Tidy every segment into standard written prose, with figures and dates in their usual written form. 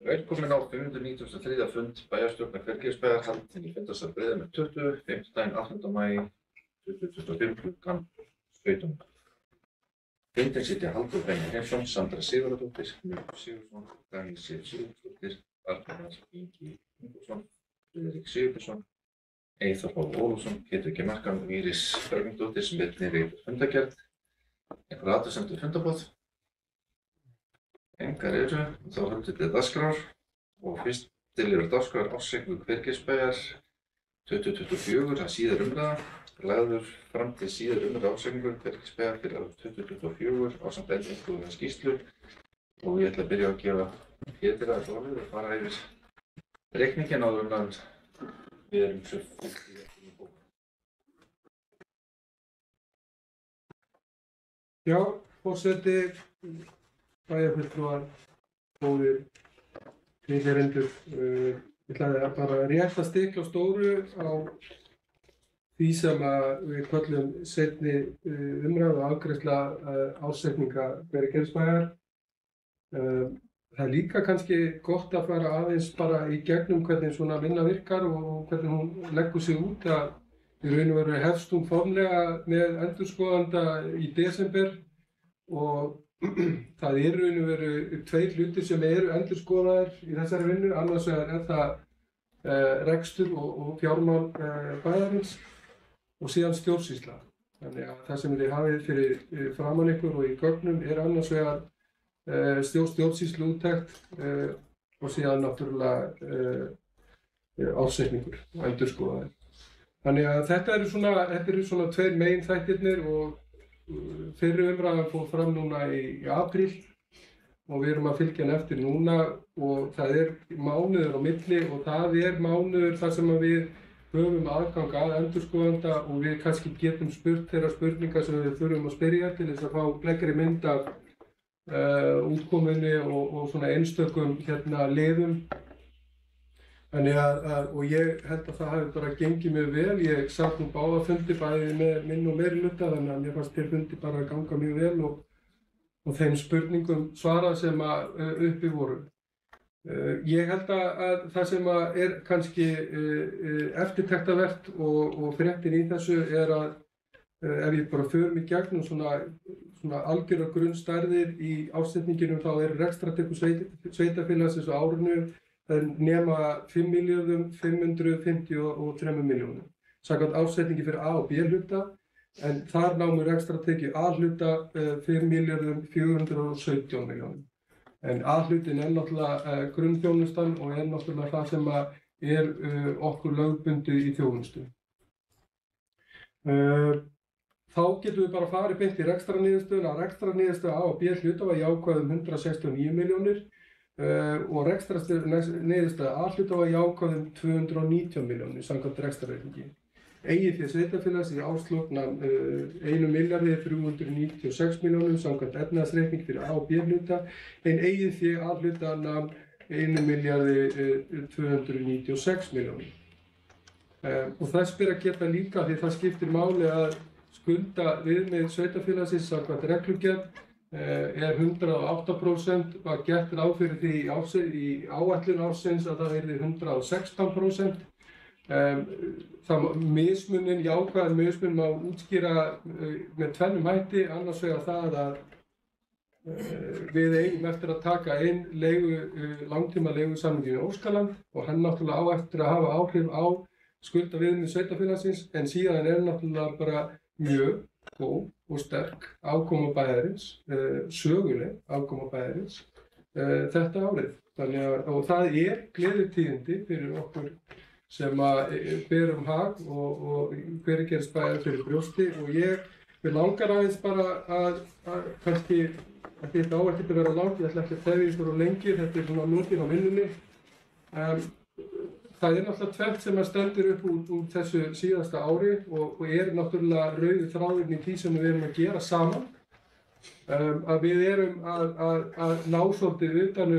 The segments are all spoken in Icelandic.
Velkomin á 593. fund bæjarstjórnar Hvergeirsbæjar haldinn í fundarsal Breiðavík 20, fimmtudaginn 8. maí 2025 klukkan 17. Fundinn sitja Halldór Benni Hreinsson, Sandra Sigurðardóttir, Knut Sigurðsson, Dagný Sif Sigurðardóttir, Arnar Ingi Ingólfsson, Friðrik Sigurbjörnsson, Eyþór Páll Ólafsson, Pétur G. Markan og Íris Bergvindóttir sem einnig fundargerð. Einhver athugasemd við fundarboð? Engar eru, þá höldum við dagskrár og fyrst til eru dagskrár ársreikningur Hvergeirsbæjar 2024 að síðar umræða. Lagður fram til síðar umræða ársreikningur Hvergeirsbæjar fyrir árið 2024 ásamt endurskoðaðar skýrslur og ég ætla að byrja að gefa Pétur að orðið og fara yfir reikninginn áður en að við erum svo fullt í þetta bók. Já, forseti, bæjarfulltrúar, góðir tilheyrendur. Ég ætlaði bara rétt að stikla á stóru á því sem við köllum seinni umræðu og afgreiðsla ársreikninga Hvergeirsbæjar. Það líka kannski gott að fara aðeins bara í gegnum hvernig svona vinna virkar og hvernig hún leggur sig út. Í raun og veru hefst hún formlega með endurskoðanda í desember og það í raun og veru tveir hlutir sem eru endurskoðaðir í þessari vinnu. Annars er það rekstur og fjármál bæjarins og síðan stjórnsýsla. Þannig að það sem þið hafið fyrir framan ykkur og í gögnum er annars vegar stjórnsýsluúttekt og síðan náttúrulega ársreikningur og endurskoðaðir. Þannig að þetta eru svona tveir meginþættirnir og fyrri umræðan fór fram núna í apríl og við erum að fylgja henni eftir núna og það er mánuður á milli og það er mánuður þar sem við höfum aðgang að endurskoðanda og við kannski getum spurt þeirra spurningar sem við þurfum að spyrja til þess að fá gleggri mynd af útkomunni og svona einstökum liðum. Þannig og ég held að það hafi bara gengið mjög vel. Ég satt nú báða fundi bæði með minn og meirihluta þannig að mér fannst þeir fundi bara að ganga mjög vel og þeim spurningum svarað sem uppi voru. Ég held að það sem er kannski eftirtektavert og fréttin í þessu er að ef ég bara förum í gegnum svona algjörar grunnstærðir í ásetninginum þá er rekstrartekjur sveitarfélagsins á árinu það nema 5.553 milljónum samkvæmt ásetningi fyrir A og B hluta en þar námu rekstrartekjur A hluta 5.417 milljónum. En A hlutin er náttúrulega grunnþjónustan og er náttúrulega það sem er okkur lögbundið í þjónustu. Þá getum við bara farið beint í rekstrarniðurstöðuna. Rekstrarniðurstöða A og B hluta var jákvæð 169 milljónir og rekstrarniðurstöða A hluta var jákvæð 219 milljónir samkvæmt rekstrarreikningi. Eigið fé sveitarfélags í árslok nam 1.396 milljónum samkvæmt efnahagsreikningi fyrir A og B hluta en eigið fé A hluta nam 1.296 milljónum. Og þess ber að geta líka því það skiptir máli að skulda viðmið sveitarfélagsins samkvæmt reglugerð er 108%, var gert ráð fyrir því í áætlun ársins að það yrði 116%. Það mismunin, jákvæðan mismun má útskýra með tvennum hætti, annars vegar það að við eigum eftir að taka inn langtíma leigusamninginn í Óskaland og hann náttúrulega á eftir að hafa áhrif á skuldaviðmið sveitarfélagsins en síðan er náttúrulega bara mjög góð og sterk afkoma bæjarins, söguleg afkoma bæjarins þetta árið. Og það er gleðitíðindi fyrir okkur sem berum hag og Hvergeirsbæjar fyrir brjósti og ég langar aðeins bara að kannski þetta á ekkert að vera langt, ég ætla ekki að tefja ykkur á lengi, þetta er svona nútíð á vinnunni. Það er náttúrulega tvennt sem stendur upp úr þessu síðasta ári og er náttúrulega rauði þráðurinn í því sem við erum að gera saman. Að við erum að ná svolítið utan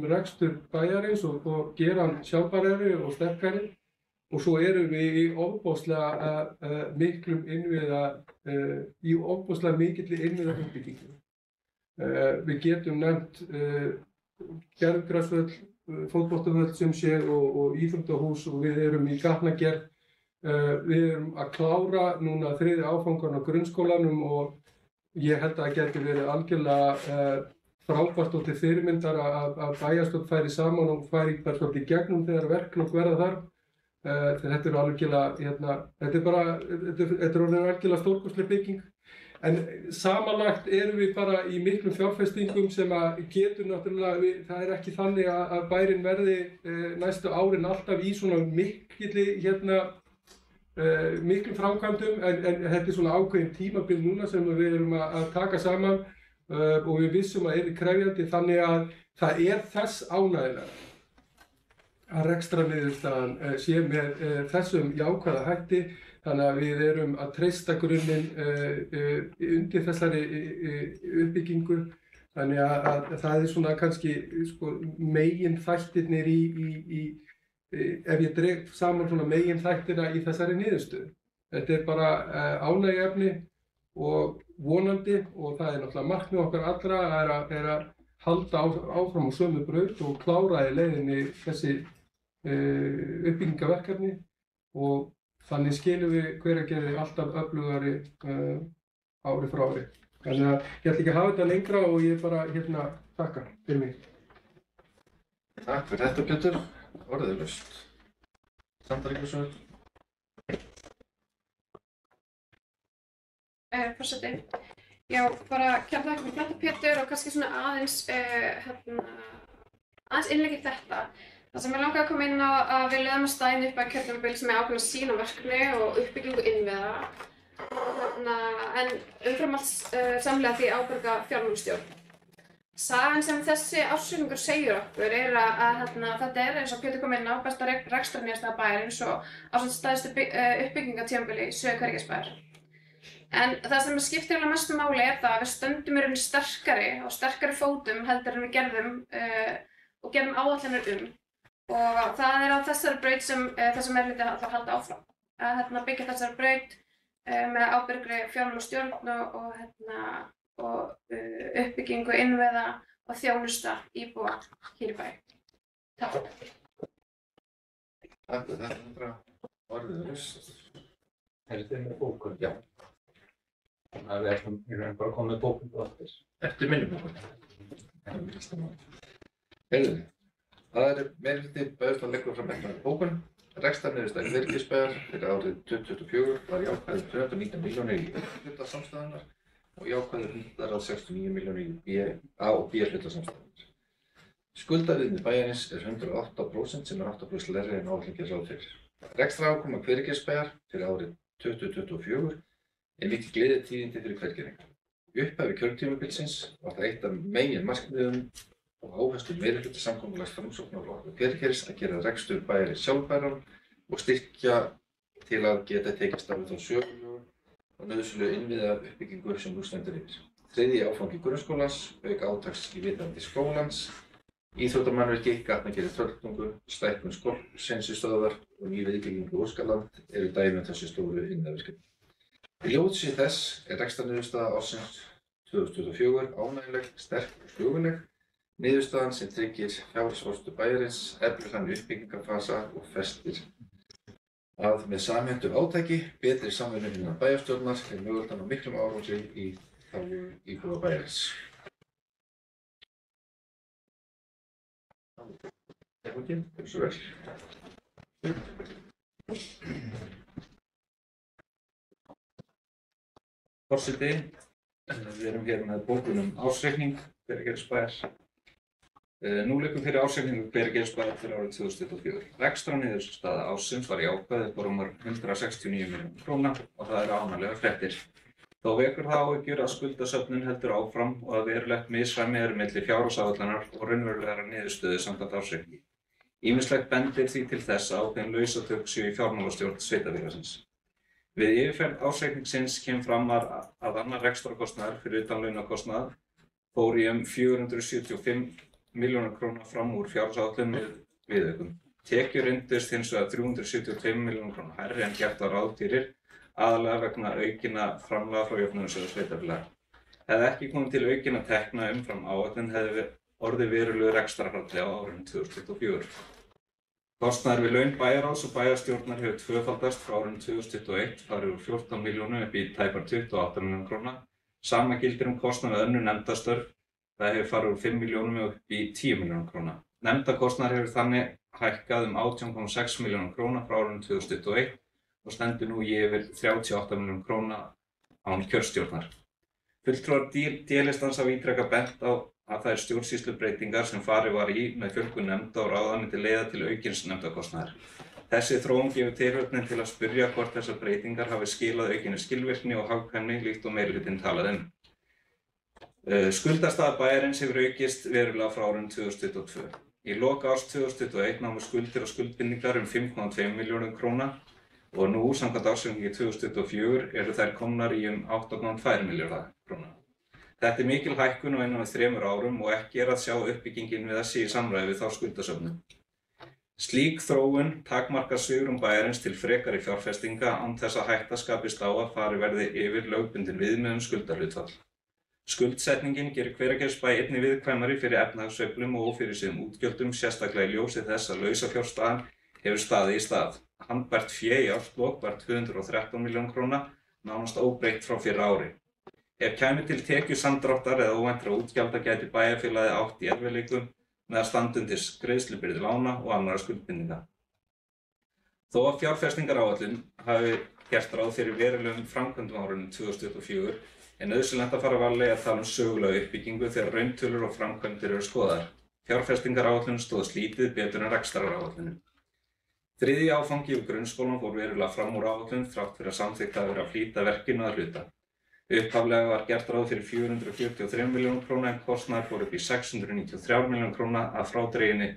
rekstur bæjarins og gera hann sjálfbærari og sterkari og svo erum við í ofboðslega mikilli innviðauppbyggingu. Við getum nefnt gerðgrasvöll, fótboltavöll sem sé og íþróttahús og við erum í gatnagerð. Við erum að klára núna 3. áfangan á grunnskólanum og ég held að það geti verið algjörlega frábært og til fyrirmyndar að bæjarstjórn færi saman og færi bara svolítið í gegnum þegar verklok verða þar. Þetta er algjörlega, þetta er orðin algjörlega stórkostleg bygging. En samanlagt erum við bara í miklum fjárfestingum sem að getur náttúrulega, það er ekki þannig að bærinn verði næstu árin alltaf í svona miklum framkvæmdum, en þetta er svona ákveðin tímabil núna sem við erum að taka saman og við vissum að er krefjandi, þannig að það er þess ánægjulega að rekstrarniðurstaðan sé með þessum jákvæða hætti. Þannig að við erum að treysta grunninn undir þessari uppbyggingu. Þannig að það er svona kannski megin þættirnir ef ég dreg saman svona megin þættina í þessari niðurstöðu. Þetta er bara ánægjuefni og vonandi, og það er náttúrulega markmið okkar allra er að halda áfram á sömu braut og klára í leiðinni þessi uppbyggingaverkefni og þannig skilum við Hveragerði alltaf öflugari ári frá ári. Þannig að ég ætla ekki að hafa þetta lengra og ég bara þakka fyrir mig. Takk fyrir þetta, Pétur. Orðið er laust. Sandra Ingvarsson. Forseti. Já, bara kærlega þakka fyrir þetta, Pétur, og kannski svona aðeins innleggja þetta. Það sem ég langaði að koma inn á að við lögðum að stæðin upp að kjörtímabil sem er ákveðin sín á verkefni og uppbyggingu innviða. En umfram allt samhliða því ábyrga fjármálastjórn. Sagan sem þessi ársreikningur segir okkur er að þetta er, eins og Pétur kom inn á, besta rekstrarniðurstaða bæjarins og ásamt stærstu uppbyggingatímabili í sögu Hveragerðisbæjar. En það sem skiptir eiginlega mestu máli er það að við stöndum í rauninni sterkari fótum heldur en við gerðum áætlanir Og það er á þessari braut sem þessi meirihluti ætlar að halda áfram. Að byggja þessari braut með ábyrgri fjármálastjórn og uppbyggingu innviða og þjónusta íbúa hér í bæ. Takk. Takk fyrir þetta, Sandra. Orðið er laust. Þið með bókun? Já. Þannig að við ætlum í raun bara að koma með bókun og eftir. Eftir minni bókun. Heyrðu. Það er meirihluti bæjarstjórnar leggur fram bókun. Rekstrarniðurstaða Hveragerðisbæjar fyrir árið 2024 var jákvæður 219 milljónir í A-hluta samstæðunnar og jákvæður 169 milljónir í A- og B-hluta samstæðunnar. Skuldaviðmið bæjarins er 108% sem er 8% lægri en áætlun gerir ráð fyrir. Rekstrarafkoma Hveragerðisbæjar fyrir árið 2024 er mikil gleðitíðindi fyrir Hveragerðinga. Í upphafi kjörtímabilsins var það eitt af meginmarkmiðum og áherslum meirihluta samkomulags Framsóknarflokks og Hveragerðis að gera rekstur bæjarins sjálfbæran og styrkja til að geta tekist á við þá sögulegu og nauðsynlegu innviða uppbyggingu sem nú stendur yfir. Þriðji áfangi grunnskólans, auk átaks í viðhaldi skólans, íþróttamannvirki, gatnagerð Trölltungu, stækkun skólphreinsunarstöðvar og ný viðbygging í Óskaland eru dæmi þessu stóru innviðaverkefni. Í ljósi þess er rekstrarniðurstaða ársins 2024 ánægjuleg, sterk og söguleg. Niðurstaðan sem tryggir fjárhagsforystu bæjarins, eflir hann uppbyggingarfasa og festir að með samhentu átaki, betri samvinnu innan bæjarstjórnar er mögulegt að ná miklum árangri í þágu íbúa bæjarins. Gjörðu svo vel. Forseti, við erum hér með bókun ársreikning Hveragerðisbæjar. Nú liggur fyrir ársreikningur Hveragerðisbæjar fyrir árið 2024. Rekstrarniðurstaða ársins var jákvæð upp á rúmar 169 milljónir króna og það eru ánægjulegar fréttir. Þó vekur það áhyggjur að skuldasöfnun heldur áfram og að verulegt misræmi er milli fjárhagsáætlunar og raunverulegrar niðurstöðu samkvæmt ársreikningi. Ýmislegt bendir því til þess að ákveðin lausatök séu í fjármálastjórn sveitarfélagsins. Við yfirferð ársreikningsins kemur fram að annar rekstrarkostnaður fyrir utan launakostnað fór í 475 milljónar króna fram úr fjárhagsáætlun með viðaukum. Tekjur reyndust hins vegar 375 milljónar króna hærri en gert var ráð fyrir, aðallega vegna aukinna framlaga frá jöfnunarsjóði sveitarfélaga. Hefði ekki komið til aukinna tekna umfram áætlun orðið verulegu rekstrarhalli á árinu 2024. Kostnaður við laun bæjarráðs og bæjarstjórnar hefur tvöfaldast frá árinu 2021, farið úr 14 milljónum upp í tæpar 28 milljónir króna. Sama gildir kostnað við önnur nefndastörf, það hefur farið úr 5 milljónum upp í 10 milljónir króna. Nefndakostnaður hefur þannig hækkað 18,6 milljónir króna frá árinu 2021 og stendur nú í yfir 38 milljónir króna án kjörstjórnar. Fulltrúar D-listans hafa ítrekað bent á að þær stjórnsýslubreytingar sem farið var í með fjölgun nefnda og ráða myndi leiða til aukins nefndakostnaðar. Þessi þróun gefur tilefni til að spyrja hvort þessar breytingar hafi skilað aukinni skilvirkni og hagkvæmni líkt og meirihlutinn talaði um. Skuldastaða bæjarins hefur aukist verulega frá árinu 2022. Í lok árs 2021 námu skuldir og skuldbindingar 5,2 milljónum króna og nú, samkvæmt ársreikningi 2024, eru þær komnar í 8,2 milljarða króna. Þetta mikil hækkun á innan við 3 árum og ekki að sjá uppbyggingin við þessi í samræði við þá skuldasöfnun. Slík þróun takmarkar svigrúm bæjarins til frekari fjárfestinga án þess að hætta skapist á að farið verði yfir lögbundin viðmið skuldahlutfall. Skuldsetningin gerir Hveragerðisbæ einnig viðkvæmari fyrir efnahagssveiflum og ófyrirséðum útgjöldum, sérstaklega í ljósi þess að lausafjárstaðan hefur staðið í stað. Handbært fé í árslok var 213 milljónir króna, nánast óbreytt frá fyrra ári. Ef kæmi til tekjusamdráttar eða óvæntra útgjalda gæti bæjarfélagið átt í erfiðleikum með að standa undir greiðslubyrði lána og annarra skuldbindinga. Þó að fjárfestingaráætlun hafi gert ráð fyrir verulegum framkvæmdum á árinu 2024 er nauðsynlegt að fara varlega að tala sögulega uppbyggingu þegar rauntölur og framkvæmdir eru skoðaðar. Fjárfestingaráætlun stóðst lítið betur en rekstraráætlunum. Þriðji áfangi við grunnskólann fór verulega fram úr áætlun þrátt fyrir að samþykkt hafi verið að flýta verkinu að hluta. Upphaflega var gert ráð fyrir 443 milljónum króna en kostnaður fór upp í 693 milljónum króna að frádreginni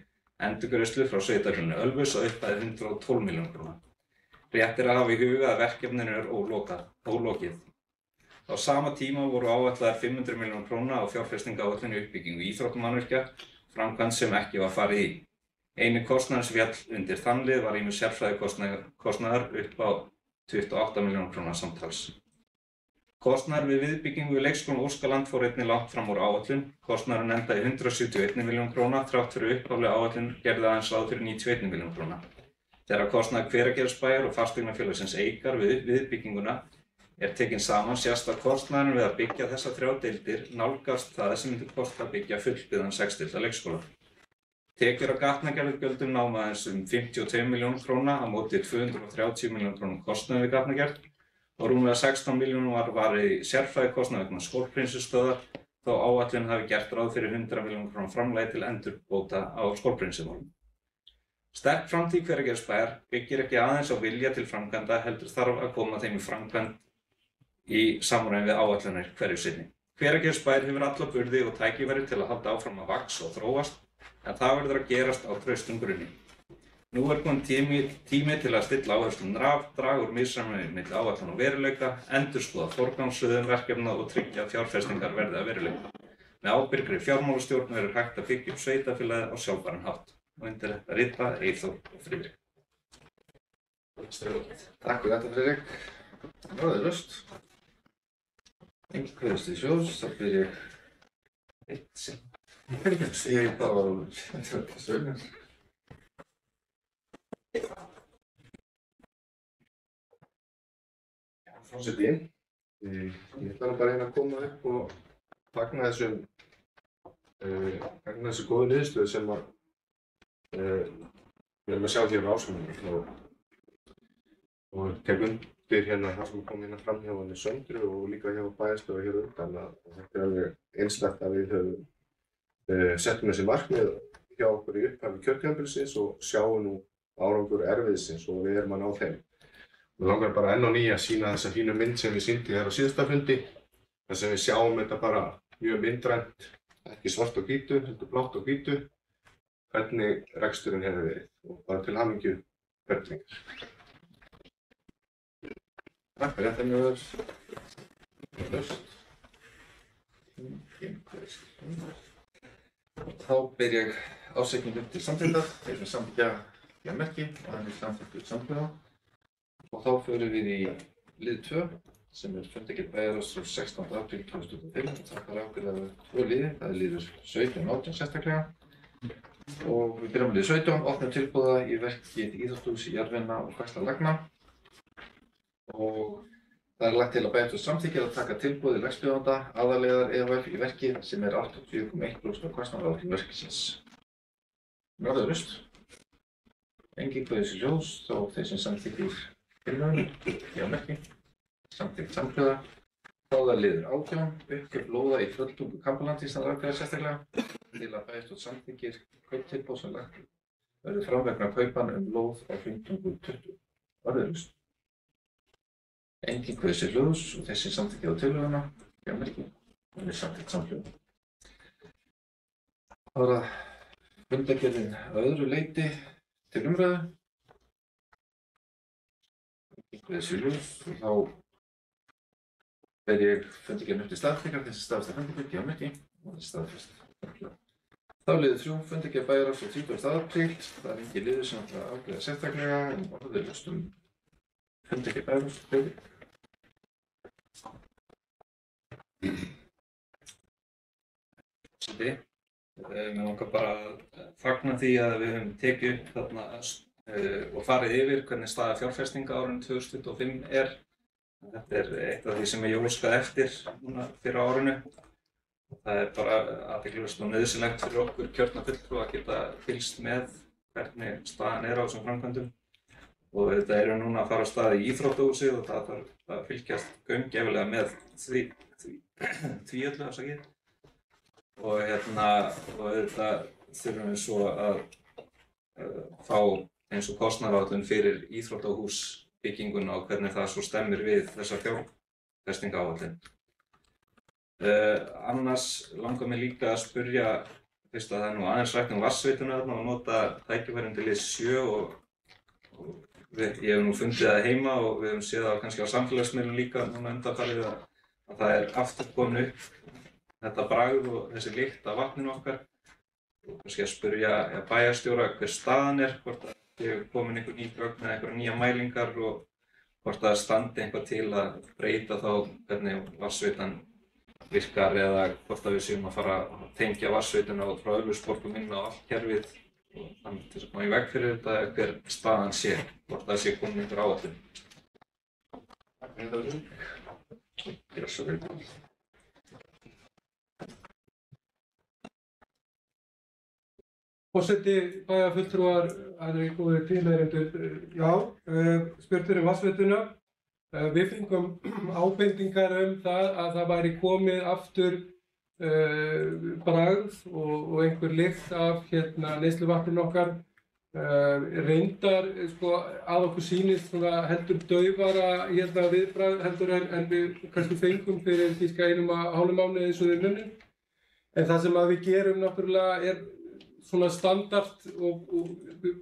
endurgreiðslu frá sveitarfélaginu Ölfus og upphæð 112 milljónum króna. Rétt er að hafa í huga að verkefninu er ólokið. Á sama tíma voru áætlaðar 500 milljónum króna á fjárfestingaráætlun í uppbyggingu íþróttamannvirkja, framkvæmd sem ekki var farið í. Eini kostnaður sem féll undir þann lið var ýmis sérfræðikostnaðar upp á 28 milljónum króna samtals. Kostnaður við viðbyggingu við leikskólann Óskaland fór einnig langt fram úr áætlun. Kostnaðurinn endaði 171 milljónum króna þrátt fyrir upphaflega áætlun gerði aðeins ráð fyrir 91 milljónum króna. Þegar kostnaður Hveragerðisbæjar og fasteignafélagsins Eikar við viðbygginguna er tekinn saman sést að kostnaðurinn við að byggja þessar 3 deildir nálgast það sem myndi kosta að byggja fullbyggðan 6 deilda leikskóla. Tekjur af gatnagerðargjöldum námu aðeins 52 milljónum króna á móti 230 milljónum krónum kostnaði við gatnagerð og rúmlega 16 milljónum var varið í sérfræðikostnað vegna skólprinsustöðar þó áætlun hafi gert ráð fyrir 100 milljónum krónum framlagi til endurbóta á skólprinsumálum. Sterk framtíð Hveragerðisbæjar byggir ekki aðeins á vilja til framkvæmda heldur þarf að koma þeim í framkvæmd í samræmi við áætlanir hverju sinni. Hveragerðisbær hefur alla burði og tækifæri til að halda áfram að vaxa og þróast, en það verður að gerast á traustum grunni. Nú er kominn tími til að stilla áherslum draga úr misræmi milli áætlana og veruleika, endurskoða forgangsröðun verkefna og tryggja að fjárfestingar verði að veruleika. Með ábyrgri fjármálastjórn verður hægt að byggja upp sveitarfélagið á sjálfbæran hátt. Og undir þetta rita Eyþór og Friðrik. Takk fyrir þetta, Friðrik. Nú er það laust. Greiðslu í sjóðs, þá byrja ég eitt sinn. Ég er bara að sögna. Forseti, ég ætla bara hérna að koma upp og fagna þessu góðu niðurstöðu sem við erum að sjá hér á áskömmum og tek undir hérna það sem kom hérna fram hjá henni Söndru og líka hjá bæjarstjóra hér undan að þetta er alveg einstakt að við höfum settum þessi markmið hjá okkur í upphafi kjörtímabilsins og sjáum nú árangur erfiðsins og við erum að ná þeim. Við langar bara enn og ný að sýna þessa fínu mynd sem við sýndi hér á síðasta fundi þar sem við sjáum þetta bara mjög myndrænt, ekki svart og hvítu, heldur blátt og hvítu hvernig reksturinn hefur verið og bara til hamingju Hvernig. Takk fyrir þetta mjög Þá ber ég ásetningu til samþykktar, þeir sem samþykkja merki og þannig samþykktu samþykkta og þá förum við í lið 2 sem fundargerð bæjarráðs frá 16. apríl 2005. Það var ákveðið af 2 liði, það er liður 17 og 18 sérstaklega. Og við byrjum með liður 17, opnum tilboða í verkið íþróttahús í jarðvinna og færsla lagna. Og það er lagt til að bæjarstjórn samþykkir að taka tilboði verksbjóðanda Aðalheiðar EHF í verkið sem er 80,1% af kostnaðaráætlun verksins. Norðurlaust. Engin kveður sér ljós, þó þeir sem samþykkir tillögunni, já merki, samþykkt samhljóða. Þá er liður 18, uppgjör lóða í Trölltungu Kambalandi sem það er ákveðið sérstaklega til að bæjarstjórn samþykkir kauptilboð sem lagt verður fram vegna kaupan lóð á Hringtungu 20. Norðurlaust. Engin kveður sér ljós og þeir sem samþykkir á tillöguna, já merki, verður samþykkt samhljóða. Þá er það fundargerðin að öðru leyti til umræðu. Engin sér ljós og þá ber ég fundargerðin upp til staðfestingar, þessi staðfesta fundargerð, já merki, og þessi staðfest. Þá liður 3, fundargerð bæjarráðs frá 30. apríl. Það er engin liður sem ætla að afgreiða sérstaklega en orðalaust fundargerð bæjarráðs. Mér langar bara að fagna því að við höfum tekið upp þarna og farið yfir hvernig staða fjárfestinga árinu 2025 er. Þetta er eitt af því sem ég óskaði eftir núna fyrir árinu. Það er bara athyglisvert og nauðsynlegt fyrir okkur kjörna fulltrúa að geta fylgst með hvernig staðan er á þessum framkvæmdum. Og þetta eru núna að fara af stað í íþróttahúsið og það þarf að fylgjast gaumgæfilega með því öllu afsakið. Og auðvitað þurfum við svo að fá eins og kostnaðaráætlun fyrir íþróttahúsbygginguna og hvernig það svo stemmir við þessa fjárfestingaráætlun. Annars langar mig líka að spyrja, fyrst að það er nú aðeins rætt vatnsveituna þarna og nota tækifærin til liðs 7 og ég hef nú fundið það heima og við höfum séð það kannski á samfélagsmiðlum líka núna undanfarið að það er aftur komin upp þetta bragð og þessi lykt af vatninu okkar. Og kannski að spyrja bæjarstjóra hver staðan er, hvort að séu komin einhver ný gögn eða einhverjar nýjar mælingar og hvort að það standi eitthvað til að breyta þá hvernig vatnsveitan virkar eða hvort að við séum að fara að tengja vatnsveituna frá Ölfusborgum inn á allt kerfið og þannig til að koma í veg fyrir þetta hver staðan sé, hvort það sé komin einhver áætlun. Forseti, bæjarfulltrúar, aðrir góðir tilheyrendur, já, spurtur vatnsveituna. Við fengum ábendingar það að það væri komið aftur bragð og einhver lykt af neysluvatninu okkar. Reyndar að okkur sýnist heldur daufara viðbragð heldur en við kannski fengum fyrir tíska 1,5 mánuði eins og við munum. En það sem við gerum náttúrulega er svona standard og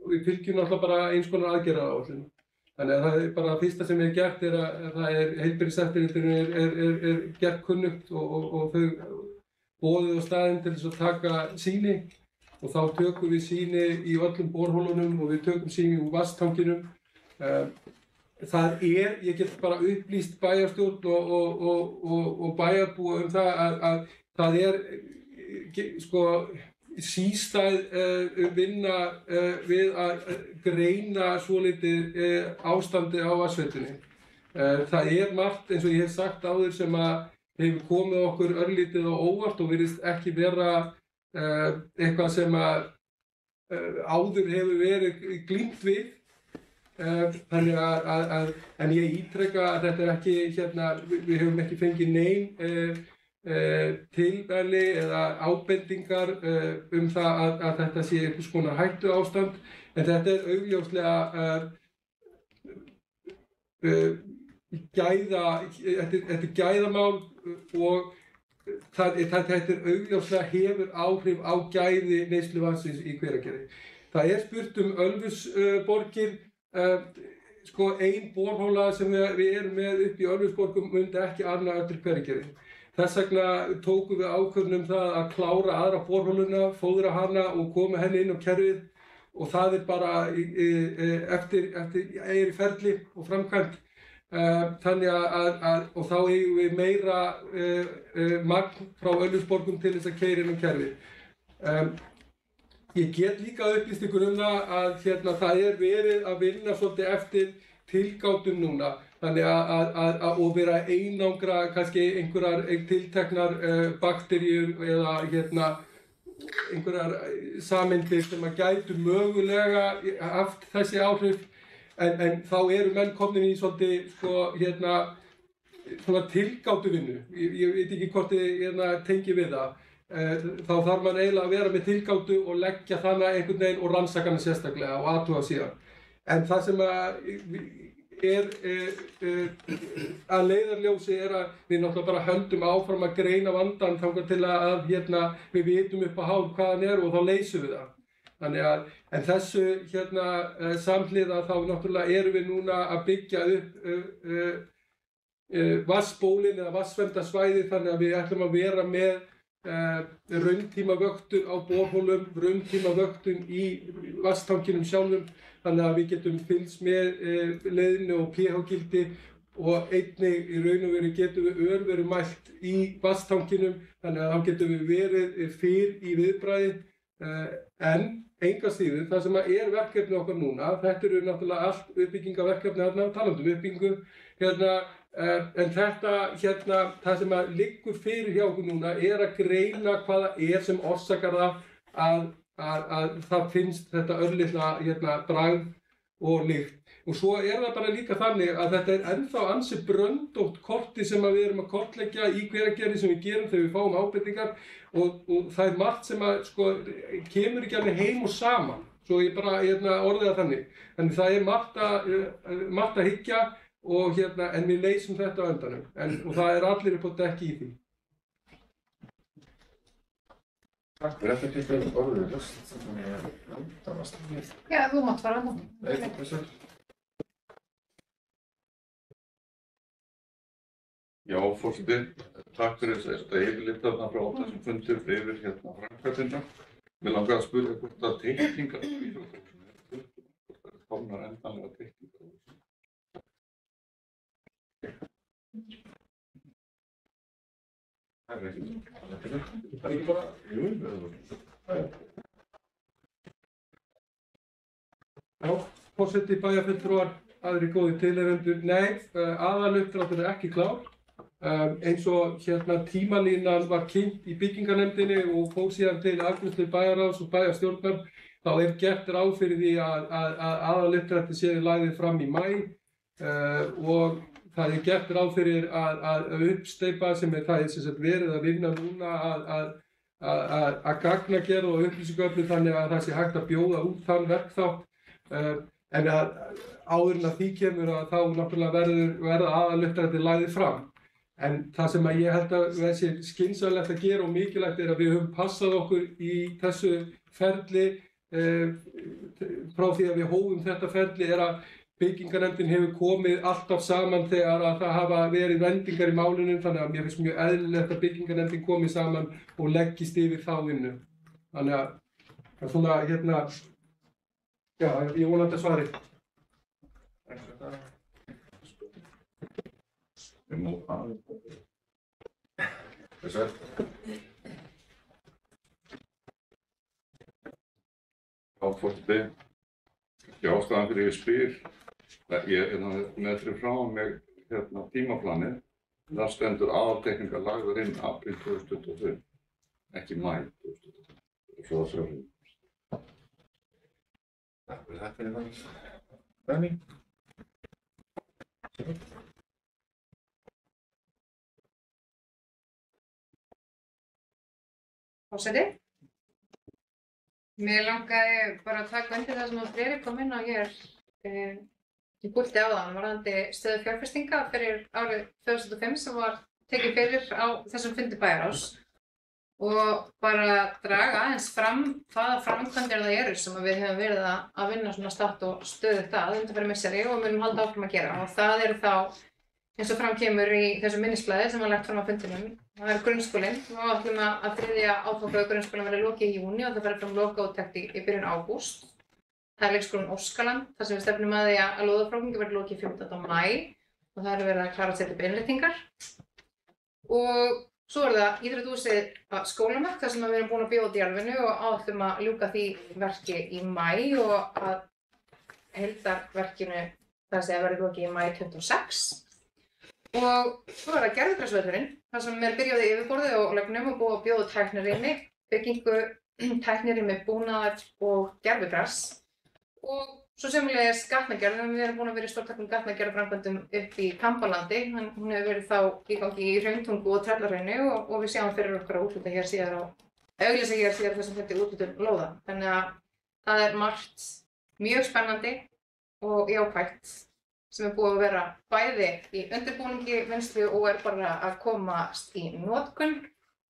við fylgjum náttúrulega bara eins konar aðgerðaáætlun. Þannig að það er bara fyrsta sem er gert er að það er heilbrigðiseftirlitinu er gert kunnugt og þau boðið á staðinn til þess að taka sýni og þá tökum við sýni í öllum borholunum og við tökum sýni úr vatnstankinum. Það ég get bara upplýst bæjarstjórn og bæjarbúa það að það sístæð vinna við að greina svolítið ástandið á vatnsveitunni. Það margt, eins og ég hef sagt áður, sem hefur komið okkur örlítið á óvart og virðist ekki vera eitthvað sem áður hefur verið glímt við. Þannig en ég ítreka að þetta er ekki, við höfum ekki fengið nein tilmæli eða ábendingar það að þetta sé einhvers konar hættuástand, en þetta er augljóslega þetta er gæðamál og þetta augljóslega hefur áhrif á gæði neysluvatnsins í Hveragerði. Það spurt Ölfusborgir, ein borhola sem við erum með upp í Ölfusborgum myndi ekki anna öll Hveragerði. Þess vegna tókum við ákvörðun það að klára aðra borholuna, fóðra hana og koma henni inn á kerfið og það bara eftir í ferli og framkvæmt. þannig og þá eigum við meira magn frá Ölfusborgum til þess að keyra inn kerfið. Ég get líka upplýst ykkur það að það verið að vinna svolítið eftir tilgátum núna, þannig og vera að einangra kannski einhverjar tilteknar bakteríur eða einhverjar sameindir sem að gætu mögulega haft þessi áhrif, en þá eru menn komnir í svolítið svona tilgátuvinnu. Ég veit ekki hvort þið tengi við það. Þá þarf mann eiginlega að vera með tilgátu og leggja þannig einhvern veginn og rannsaka hana sérstaklega og athuga síðan. En það sem að leiðarljósi að við náttúrulega bara höldum áfram að greina vandann þangað til að við vitum upp á hálf hvað hann og þá leysum við það. Þannig en þessu samhliða þá náttúrulega erum við núna að byggja upp vatnsbólin eða vatnsverndarsvæði, þannig að við ætlum að vera með rauntímavöktun á borholum, rauntímavöktun í vatnstankinum sjálfum, þannig að við getum fylgst með leiðni og pH-gildi og einnig í raun og veru getum við örveru mælt í vatnstankinum, þannig að þá getum við verið fyrr í viðbragði. En engu að síður, það sem verkefni okkar núna, þetta eru náttúrulega allt uppbyggingaverkefni talandi uppbyggingu, en þetta það sem liggur fyrir hjá okkur núna að greina hvað það sem orsakar það að það finnst þetta örlitla bragð og lykt. Og svo það bara líka þannig að þetta ennþá ansi bröndótt korti sem við erum að kortleggja í Hveragerði sem við gerum þegar við fáum ábendingar, og það margt sem kemur ekki alveg heim og saman, svo ég bara orðið það þannig. Þannig það margt að hyggja og en við leysum þetta á endanum, og það allir upp á dekki í því. Takk fyrir þetta, getur orðið löst. Já, þú mátt fara nú. Já, forseti, takk fyrir þetta yfirlit frá þessum fundir yfir framkvæmdina. Mig langar að spyrja hvort að teikningar komnar endanlega teikningar. Það ekki bara, Já, forseti, bæjarfulltrúar, aðrir góðir tilheyrendur. Nei, aðaluppdráttur ekki klár. Eins og tímalínan var kynnt í byggingarnefndinni og fór síðan til afgreiðslu bæjarráðs og bæjarstjórnar, þá gert ráð fyrir því að aðaluppdrætti sé lagður fram í maí, og það gert ráð fyrir að uppsteypa sem það sem sagt verið að vinna núna að gagnagerð og upplýsingaöflun, þannig að það sé hægt að bjóða út þann verkþátt. En áður en að því kemur þá náttúrulega verða aðaluppdrætti lagðir fram. En það sem ég held að sé skynsamlegt að gera og mikilvægt að við höfum passað okkur í þessu ferli frá því að við hófum þetta ferli að byggingarnefndin hefur komið alltaf saman þegar að það hafa verið vendingar í málinu, þannig að mér finnst mjög eðlilegt að byggingarnefndin komið saman og leggist yfir þá vinnu. Þannig að svona já, ég vona þetta svari. Já, forseti, ástæðan fyrir ég spyr, ég með fyrir frá mig tímaplanið, það stendur aðalteikningar lagðar inn apríl 2025, ekki maí 2025. Svo það sjálfum. Takk fyrir þetta, Benny. Forseti. Mér langaði bara að taka undir það sem Friðrik kom inn á hér í púlti áðan varðandi stöðu fjárfestinga fyrir árið 2005 sem var tekið fyrir á þessum fundi bæjarráðs, og bara draga aðeins fram hvaða framkvæmdir það eru sem við hefum verið að vinna svona statt og stöðugt undanfarin misseri og munum halda áfram að gera. Og það eru þá, eins og fram kemur í þessu minnisblaði sem var lagt fram á fundinum, það grunnskólinn. Við ætlum að þriðja áfangaðu grunnskólinn verði lokið í júní og það verður fram lokaúttekt í byrjun ágúst. Það leikskólinn Óskaland, þar sem við stefnum að því að lóðafrágangi verði lokið 15. maí. og það er verið að klára að setja upp innréttingar. Og svo er það íþróttahúsið að skólamörk þar sem við erum búin að bjóða djarfinu og áætlum að ljúka því verki í maí og að heildarverkinu það verður lokið í maí 26. Og svo er það gervigrasvöllurinn þar sem er byrjað í yfirborði og lögnum og búið að bjóða tæknirými, byggingu tæknirými, búnaðar og gervigras. Og svo sömulegis gatnagerð, við erum búin að vera í stórtækum gatnagerðarframkvæmdum upp í Kambalandi. Hún hefur verið þá í gangi í Hrauntungu og Tröllahrauni og við sjáum fyrir okkur að úthluta hér síðar auglýsa hér síðar þessum þetta úthlutun lóða. Þannig að það er margt mjög spennandi og jákvætt sem er búið að vera bæði í undirbúningi, vinnslu og er bara að komast í notkun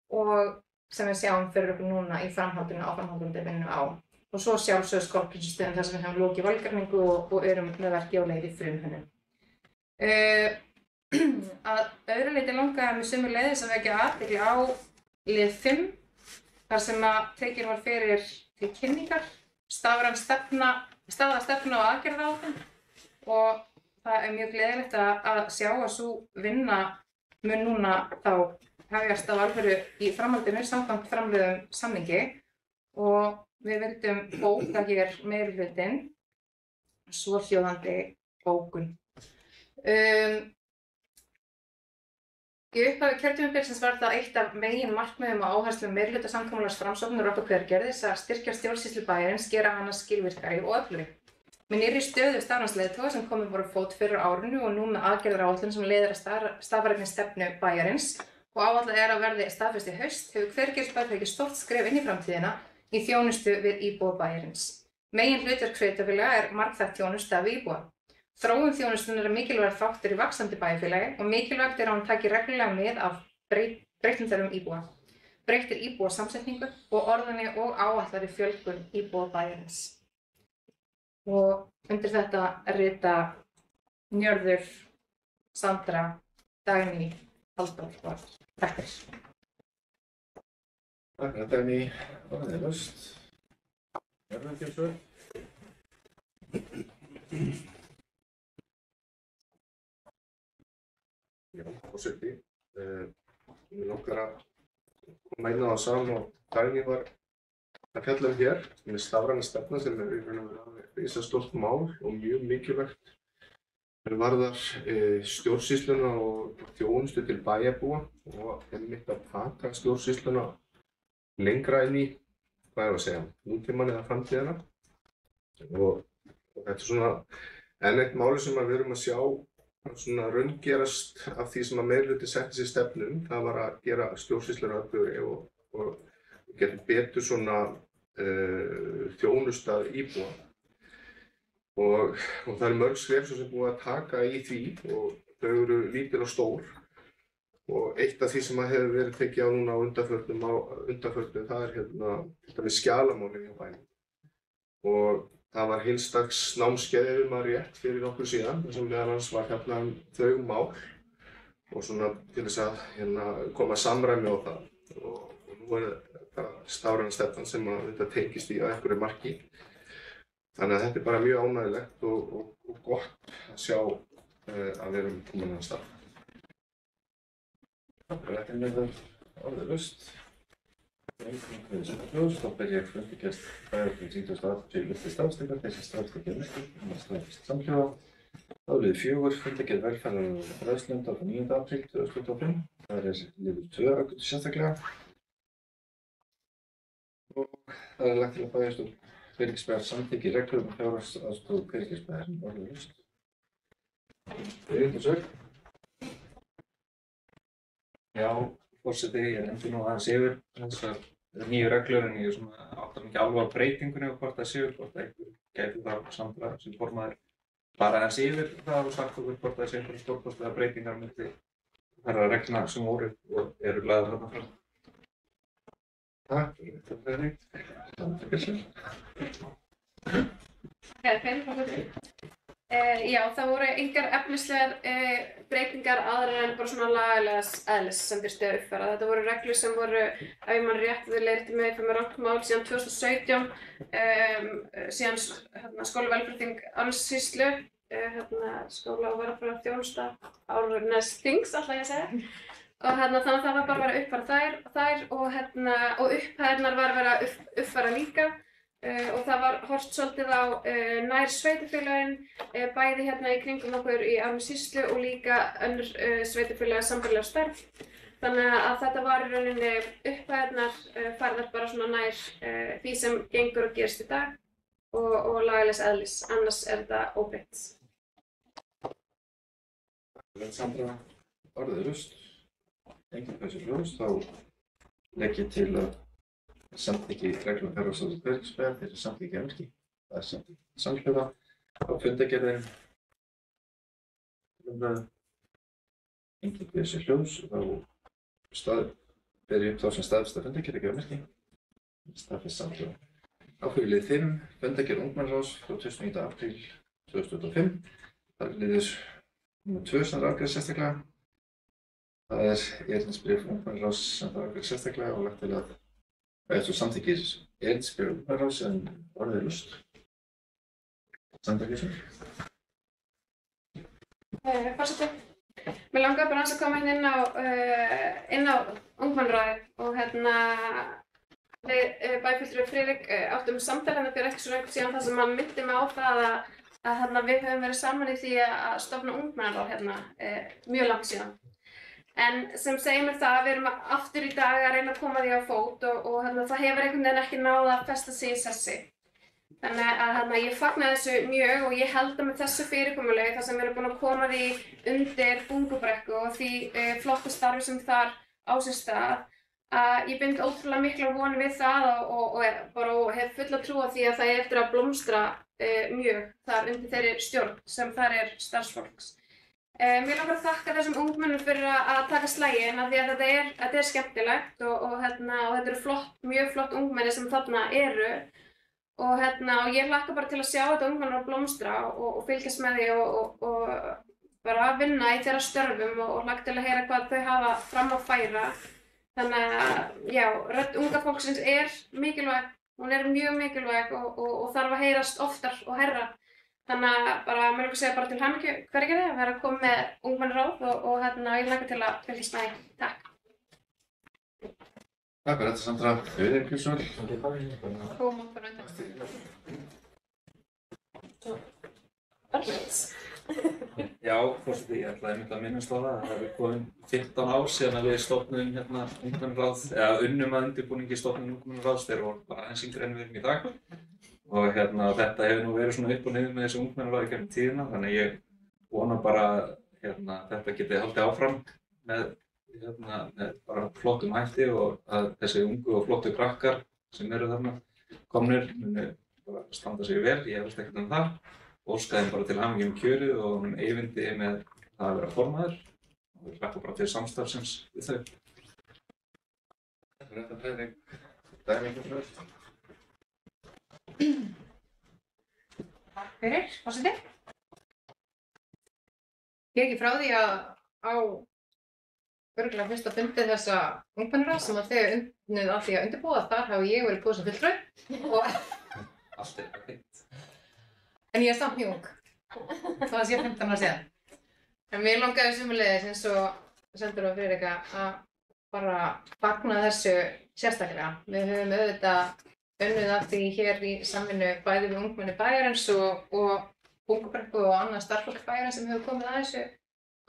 og sem við sjáum fyrir okkur núna í framhaldinu og áframhaldandi vinnu á. Og svo sjálfsögðu skólprinsustöðum þar sem við höfum lokið valgerningu og erum með verki á leið í frumhönnun. Að öðru leyti langaði mig sömuleiðis að vekja athygli á lið 5 þar sem að tekin var fyrir til kynningar, staða stefna og aðgerðaáætlun og það er mjög gleðilegt að sjá að sú vinna mun núna þá hefjast af alvöru í framhaldinu samkvæmt framlögðum samningi og við vildum bóka hér meirihlutinn svohljóðandi bókun. Í upphafi kjörtímabilsins var það eitt af meginmarkmiðum og áherslum meirihlutasamkomulags Framsóknar og Hveragerðis að styrkja stjórnsýslu bæjarins, gera hana skilvirkari og öflugri. Með nýrri stöðu starfsleiðtoga sem komið voru fót fyrir árinu og nú með aðgerðaráætlun sem leiðir að stafrænni stefnu bæjarins og áætlað er að verði staðfest í haust hefur Hveragerðisbær tekið stórt skref inn í framtíðina í þjónustu við íbúa bæjarins. Meginhlutverk sveitarfélaga er margþætt þjónusta við íbúa. Þróun þjónustunnar er mikilvægur þáttur í vaxandi bæjarfélagi og mikilvægt er að hún taki reglulega mið af breyttum þörfum íbúa. Breyttir íbúa samsetningu og orðinni og áætlari fjölgun íbúa bæjarins. Og undir þetta rita Njörður, Sandra, Dagný, Halldór og Bertir. Takk fyrir Dagný, það er löst. Njörður. Já, forseti. Mig langar að koma inn á það saman og Dagný var að fjalla hér með stafræna stefna sem er í raun og veru risastórt mál og mjög mikilvægt varðar stjórnsýsluna og þjónustu til bæjarbúa og einmitt að taka stjórnsýsluna lengra inn í, hvað er að segja, nútímann eða framtíðina. Og þetta er svona enn eitt máli sem við erum að sjá svona raungerast af því sem að meirihluti setti sér stefnum. Það var að gera stjórnsýsluna öflugri og geta betur svona þjónustu að íbúa. Og það er mörg skref sem búið að taka í því og þau eru lítil og stór. Og eitt af því sem hefur verið tekið á núna á undanförnum það er þetta með skjalamálin hjá bænum. Og það var heilstags námskeið ef maður rétt fyrir okkur síðan sem meðal annars var þau mál og svona til þess að koma samræmi á það. Og nú er þetta stafræna stefnan sem þetta tengist í að einhverju marki. Þannig að þetta er bara mjög ánægjulegt og gott að sjá að við erum komin að stað. Þetta er með orðið löst. Þá ber ég fundargerð bæjarfélags 30. til starfstíma þessi starfstíma staðfest samhljóða. Þá er liður 4 fundargerð velferðar- og fræðslunefndar frá 9. apríl 2025. Það er liður 2 auðvitað sérstaklega. Og það er lagt til að bæjarstjórn Hveragerðisbæjar samþykki reglur um fjárhagsaðstoð Hveragerðisbæjar sem orðið löst. Eiríkur. Já, forseti, ég nefndi nú aðeins yfir þessar nýju reglur en ég áttar ekki alveg á breytingunni og hvort það séu, hvort það einhver gæti þá Sandra sem formaður bara aðeins yfir það og sagt okkur hvort það séu einhverjar stórkostlegar breytingar milli þeirra reglna sem voru og eru lagðar þarna fram. Takk fyrir þetta, Friðrik. Já, það voru engar efnislegar breytingar aðrar en bara svona lagalegs eðlis sem þurfti að uppfæra. Þetta voru reglur sem voru, ef ég man rétt, við leiðrétti mig fyrir rangt mál síðan 2017, síðan skólavelferðarþing Árnessýslu skóla og var að fara að þjónusta Árnesþings, ætla ég að segja. Og þannig að það var bara að vera að uppfæra þær og upphæðirnar var að vera að uppfæra líka. Og það var horft svolítið á nær sveitarfélögin, bæði hérna í kringum okkur í Árnessýslu og líka önnur sveitarfélög sambærilega stærð. Þannig að þetta var í rauninni upphæðirnar færðar bara svona nær því sem gengur og gerist í dag og lagalegs eðlis, annars er þetta óbreytt. Sandra, orðið rust. Enginn þessi ljós, þá legg ég til að samþykki reglum Fjárhagsráðs Reykjanesbæjar fyrir samþykki Emilki. Það samþykki samhljóða á fundargerðin. Enginn þessi ljós, þá ber ég upp þá sem staðfesta fundargerð Emilki. Staðfest samhljóða. Áfyrirlið 5, fundargerð Ungmennaráðs frá 29. apríl 2025. Það er liður nr. 2 sem er afgreitt sérstaklega. Það er erindisbréf Ungmennaráðs sem það er afgreitt sérstaklega og lagt til að eftir samþykkir erindisbréf Ungmennaráðs en orðið rust. Sandra Geirsson. Forseti, mér langar bara aðeins að koma inn á Ungmennaráðið og við bæjarfulltrúi Friðrik áttum samtal hérna fyrir ekki svo lengur síðan þar sem hann minnti mig á það að við höfum verið saman í því að stofna ungmennaráð hérna mjög langt síðan. En sem segir mér það að við erum aftur í dag að reyna að koma því á fót og það hefur einhvern veginn ekki náð að festa sig í sessi. Þannig að ég fagna þessu mjög og ég held að með þessu fyrirkomulagi þar sem við erum búin að koma því undir Bungubrekku og því flottu starfi sem þar á sér stað, að ég bind ótrúlega miklar vonir við það og hef fulla trú á því að það er eftir að blómstra mjög þar undir þeirri stjórn sem þar er starfsfólks. Mér langar að þakka þessum ungmennum fyrir að taka slaginn af því að þetta er skemmtilegt og þetta eru mjög flott ungmenni sem þarna eru og ég hlakka bara til að sjá þetta ungmennar blómstra og fylgjast með því og bara vinna í þeirra störfum og hlakka til að heyra hvað þau hafa fram að færa. Þannig að, já, rödd unga fólksins er mikilvæg, hún er mjög mikilvæg og þarf að heyrast oftar og hærra. Þannig að mér langar að segja bara til hamingju hverjir að vera að koma með ungmennaráð og ég hlakka til að fylgjast með því. Takk. Takk fyrir þetta Sandra. Friðrik Geirsson. Koma okkur undan. Já, forseti, ég ætlaði einmitt að minnast á það að það er komin 15 ár síðan að við stofnum hérna ungmennaráð, eða unnum að undirbúningi stofnun ungmennaráðs þegar voru bara aðeins yngri en við erum í dag. Og þetta hefur nú verið svona upp og niður með þessu ungmennaráði gegnum tíðina, þannig ég vona bara að þetta geti haldið áfram með bara flottum hætti og að þessi ungu og flottu krakkar sem eru þarna komnir muni bara standa sig vel, ég efast ekkert það. Óskaði bara til hamingju með kjörið og honum eyvindi með það að vera formaður og við hlakka bara til samstarfsins við þau. Takk fyrir þetta Friðrik. Dæmi fyrir þetta. Takk fyrir, forseti. Ég er ekki frá því að á örugglega fyrsta fundi þessa ungmennaráðs sem að þau unnuð af því að undirbúa, þar hafi ég verið boðin sem fulltrúi og Allt er eitthvað fint. en ég er samt mjög ung, þó að sé 15 ára síðan. En mér langaði sömuleiðis eins og Sandra og Friðrik að bara fagna þessu sérstaklega. Við höfum auðvitað unnið af því hér í samvinnu bæði við ungmenni bæjarins og Bungubrekku og annað starfsfólk bæjarins sem hefur komið